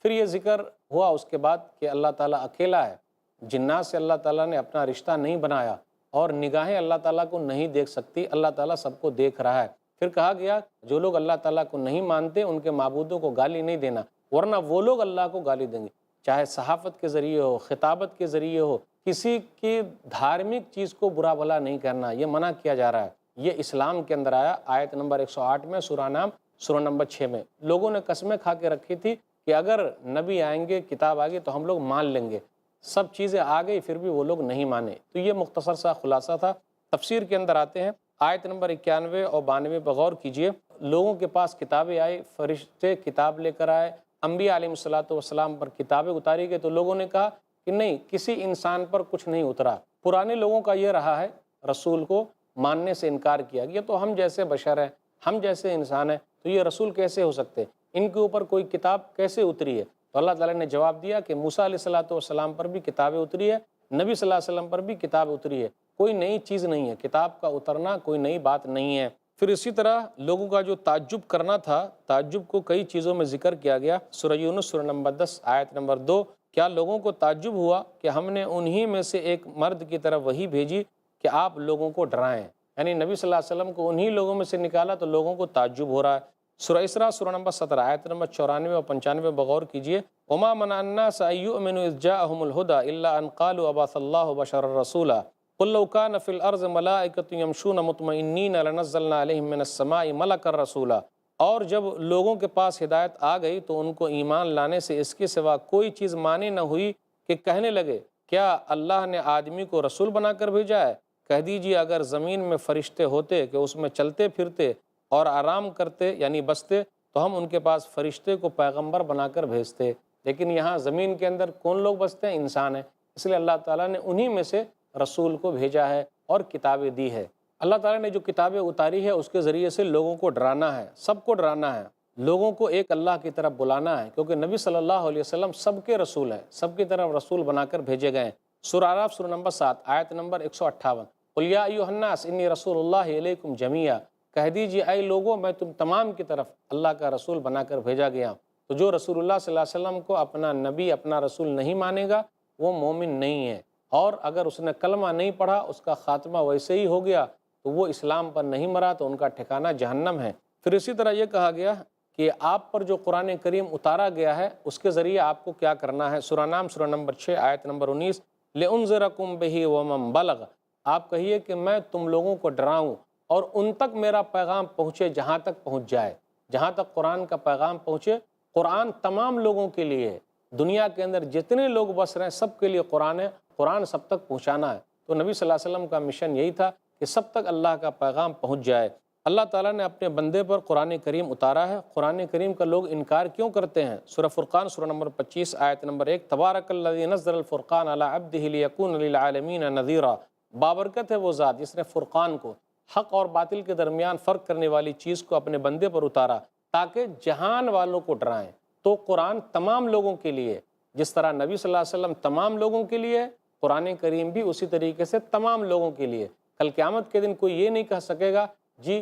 پھر یہ ذکر ہوا اس کے بعد کہ اللہ تعالیٰ اکیلا ہے، جنات سے اللہ تعالیٰ نے اپنا رشتہ نہیں بنایا، اور نگاہیں اللہ تعالیٰ کو نہیں دیکھ سکتی، اللہ تعالیٰ سب کو دیکھ رہا ہے۔ پھر کہا گیا جو لوگ اللہ تعالیٰ کو نہیں مانتے ان کے معبودوں کو گالی نہیں دینا، ورنہ وہ لوگ اللہ کو گالی دیں گے، چاہے صحافت کے ذریعے ہو، خطابت کے ذریعے ہو، کسی کی دھارمک چیز کو برا بھلا نہیں کرنا، یہ منع کیا جا رہا ہے۔ یہ اسلام کے اندر آیا آیت نمبر 108 میں، سورہ نام سورہ نمبر 6 میں۔ لوگوں نے قسمیں کھا کے رکھی تھی کہ اگر نبی آئیں گے، کتاب آ گئی تو ہم لوگ مان لیں گے، سب چیزیں آ گئی پھر بھی وہ لوگ نہیں مانے۔ تو یہ مختصر سا خلاصہ تھا۔ تفسیر کے اندر آتے ہیں، آیت نمبر 91 اور 92 پر غور کیجئے۔ لوگوں کے پاس کتابیں آئی، فرشتے کتاب لے کر آئے، انبیاء علیہ الصلاۃ پر کتابیں اتاری گئی، تو لوگوں نے کہا کہ نہیں، کسی انسان پر کچھ نہیں اترا۔ پرانے لوگوں کا یہ رہا ہے، رسول کو ماننے سے انکار کیا گیا، تو ہم جیسے بشر ہیں، ہم جیسے انسان ہیں، تو یہ رسول کیسے ہو سکتے، ان کے اوپر کوئی کتاب کیسے اتری ہے؟ تو اللہ تعالیٰ نے جواب دیا کہ موسیٰ علیہ السلام پر بھی کتابیں اتری ہے، نبی صلی اللہ علیہ وسلم پر بھی کتاب اتری ہے، کوئی نئی چیز نہیں ہے، کتاب کا اترنا کوئی نئی بات نہیں ہے۔ پھر اسی طرح لوگوں کا جو تعجب کرنا تھا، تعجب کو کئی چیزوں میں ذکر کیا گیا۔ سورہ یونس سورہ نمبر 10 آیت نمبر 2، کیا لوگوں کو تعجب ہوا کہ ہم نے انہی میں سے ایک مرد کی طرف وحی بھیجی کہ آپ لوگوں کو ڈرائیں، یعنی نبی صلی اللہ علیہ وسلم کو انہی لوگوں میں سے نکالا، تو لوگوں کو تعجب ہو رہا ہے۔ سورہ اسراء سورہ نمبر 17 آیت نمبر 94 اور 95 بغور کیجئے، وَمَا مَنَعَ النَّاسَ أَن يُؤْمِنُوا إِذْ جَاءَهُمُ الْهُدَىٰ إِلَّا أَن قَالُوا أَبَعَثَ اللَّهُ بَشَرًا رَّسُولًا قُل لَّوْ كَانَ فِي الْأَرْضِ مَلَائِكَةٌ يَمْشُونَ مُطْمَئِنِّينَ لَنَزَّلْنَا عَلَيْهِم مِّنَ السَّمَاءِ مَلَكًا رَّسُولًا۔ اور جب لوگوں کے پاس ہدایت آ گئی تو ان کو ایمان لانے سے اس کے سوا کوئی چیز مانی نہ ہوئی کہ کہنے لگے کیا اللہ نے آدمی کو رسول بنا کر بھیجا ہے؟ کہہ دیجیے اگر زمین میں فرشتے ہوتے کہ اس میں چلتے پھرتے اور آرام کرتے یعنی بستے تو ہم ان کے پاس فرشتے کو پیغمبر بنا کر بھیجتے، لیکن یہاں زمین کے اندر کون لوگ بستے ہیں؟ انسان ہیں، اس لیے اللہ تعالیٰ نے انہی میں سے رسول کو بھیجا ہے اور کتابیں دی ہے۔ اللہ تعالیٰ نے جو کتابیں اتاری ہے اس کے ذریعے سے لوگوں کو ڈرانا ہے، سب کو ڈرانا ہے، لوگوں کو ایک اللہ کی طرف بلانا ہے، کیونکہ نبی صلی اللہ علیہ وسلم سب کے رسول ہیں، سب کی طرف رسول بنا کر بھیجے گئے ہیں۔ سورہ اعراف سورہ نمبر 7 آیت نمبر 158، قُلْ يَا أَيُّهَا النَّاسُ إِنِّي رَسُولُ اللَّهِ إِلَيْكُمْ جَمِيعًا، کہہ دیجیے اے لوگوں میں تم تمام کی طرف اللہ کا رسول بنا کر بھیجا گیا ہوں۔ تو جو رسول اللہ صلی اللہ علیہ وسلم کو اپنا نبی اپنا رسول نہیں مانے گا وہ مومن نہیں ہے، اور اگر اس نے کلمہ نہیں پڑھا اس کا خاتمہ ویسے ہی ہو گیا تو وہ اسلام پر نہیں مرا تو ان کا ٹھکانہ جہنم ہے۔ پھر اسی طرح یہ کہا گیا کہ آپ پر جو قرآن کریم اتارا گیا ہے اس کے ذریعے آپ کو کیا کرنا ہے۔ سورہ نام سورہ نمبر 6 آیت نمبر 19، لِأُنذِرَكُم بِهِ وَمَن بَلَغَ، آپ کہیے کہ میں تم لوگوں کو ڈراؤں اور ان تک میرا پیغام پہنچے جہاں تک پہنچ جائے، جہاں تک قرآن کا پیغام پہنچے۔ قرآن تمام لوگوں کے لیے ہے، دنیا کے اندر جتنے لوگ بس رہے ہیں سب کے لیے قرآن ہے، قرآن سب تک پہنچانا ہے۔ تو نبی صلی اللہ علیہ وسلم کا مشن یہی تھا کہ سب تک اللہ کا پیغام پہنچ جائے۔ اللہ تعالیٰ نے اپنے بندے پر قرآن کریم اتارا ہے، قرآن کریم کا لوگ انکار کیوں کرتے ہیں؟ سورہ فرقان سورہ نمبر 25 آیت نمبر 1، تبارک الذی نزل الفرقان علی عبدہ لیکون للعالمین نذیرا، بابرکت ہے وہ ذات جس نے فرقان کو، حق اور باطل کے درمیان فرق کرنے والی چیز کو اپنے بندے پر اتارا تاکہ جہان والوں کو ڈرائیں۔ تو قرآن تمام لوگوں کے لیے، جس طرح نبی صلی اللہ علیہ وسلم تمام لوگوں کے لیے، قرآن کریم بھی اسی طریقے سے تمام لوگوں کے لیے۔ کل قیامت کے دن کوئی یہ نہیں کہہ سکے گا جی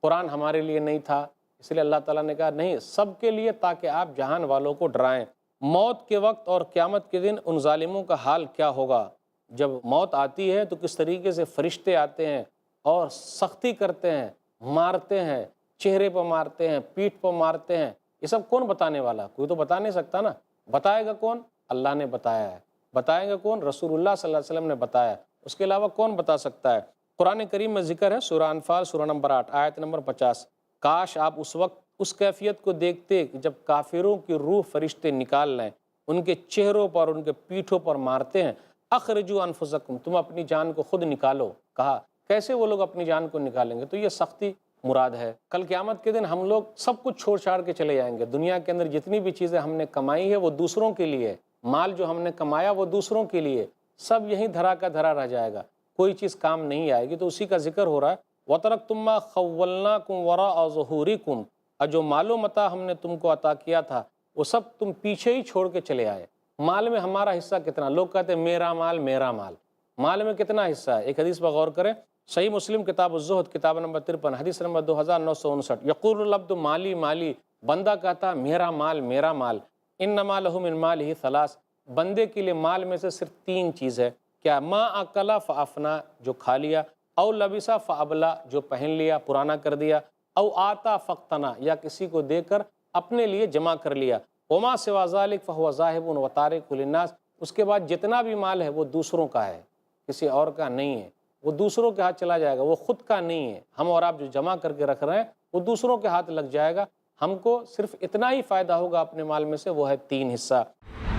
قرآن ہمارے لیے نہیں تھا، اس لیے اللہ تعالیٰ نے کہا نہیں، سب کے لیے تاکہ آپ جہان والوں کو ڈرائیں۔ موت کے وقت اور قیامت کے دن ان ظالموں کا حال کیا ہوگا جب موت آتی ہے تو کس طریقے سے فرشتے آتے ہیں اور سختی کرتے ہیں، مارتے ہیں، چہرے پر مارتے ہیں، پیٹھ پر مارتے ہیں، یہ سب کون بتانے والا؟ کوئی تو بتا نہیں سکتا نا۔ بتائے گا کون؟ اللہ نے بتایا ہے۔ بتائے گا کون؟ رسول اللہ صلی اللہ علیہ وسلم نے بتایا۔ اس کے علاوہ کون بتا سکتا ہے؟ قرآن کریم میں ذکر ہے، سورہ انفال سورہ نمبر 8 آیت نمبر 50، کاش آپ اس وقت اس کیفیت کو دیکھتے کہ جب کافروں کی روح فرشتے نکال لیں، ان کے چہروں پر، ان کے پیٹھوں پر مارتے ہیں، اخرجوا انفسکم، تم اپنی جان کو خود نکالو۔ کہا کیسے وہ لوگ اپنی جان کو نکالیں گے؟ تو یہ سختی مراد ہے۔ کل قیامت کے دن ہم لوگ سب کچھ چھوڑ چھاڑ کے چلے جائیں گے۔ دنیا کے اندر جتنی بھی چیزیں ہم نے کمائی ہے وہ دوسروں کے لیے ہے، مال جو ہم نے کمایا وہ دوسروں کے لیے، سب یہیں دھرا کا دھرا رہ جائے گا، کوئی چیز کام نہیں آئے گی۔ تو اسی کا ذکر ہو رہا ہے، وَتَرَكْتُم مَّا خَوَّلْنَاكُمْ وَرَاءَ ظُهُورِكُمْ، اور جو مال و متاع ہم نے تم کو عطا کیا تھا وہ سب تم پیچھے ہی چھوڑ کے چلے آئے۔ مال میں ہمارا حصہ کتنا؟ لوگ کہتے ہیں میرا مال میرا مال، مال میں کتنا حصہ ہے؟ ایک حدیث پر غور کریں، صحیح مسلم کتاب الزہد کتاب نمبر 53 حدیث نمبر 2959، یقول العبد مالی مالی، بندہ کہتا میرا مال میرا مال، انما لہ من مالہ ثلاث، بندے کے لیے مال میں سے صرف 3 چیز ہے، کیا؟ ما اکلا فافنا، جو کھا لیا، او لبسا فابلا، جو پہن لیا پرانا کر دیا، او آتا فقتنا، یا کسی کو دے کر اپنے لیے جمع کر لیا، وما سوا ذلک فہو ذاہب وتارک للناس، اس کے بعد جتنا بھی مال ہے وہ دوسروں کا ہے، کسی اور کا نہیں ہے، وہ دوسروں کے ہاتھ چلا جائے گا، وہ خود کا نہیں ہے۔ ہم اور آپ جو جمع کر کے رکھ رہے ہیں وہ دوسروں کے ہاتھ لگ جائے گا، ہم کو صرف اتنا ہی فائدہ ہوگا اپنے مال میں سے، وہ ہے 3 حصہ۔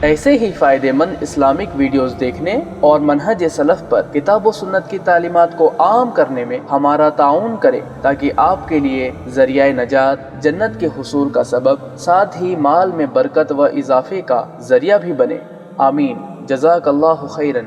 ایسے ہی فائدے مند اسلامک ویڈیوز دیکھنے اور منہج سلف پر کتاب و سنت کی تعلیمات کو عام کرنے میں ہمارا تعاون کریں، تاکہ آپ کے لیے ذریعہ نجات، جنت کے حصول کا سبب، ساتھ ہی مال میں برکت و اضافے کا ذریعہ بھی بنے۔ آمین۔ جزاک اللہ خیراً۔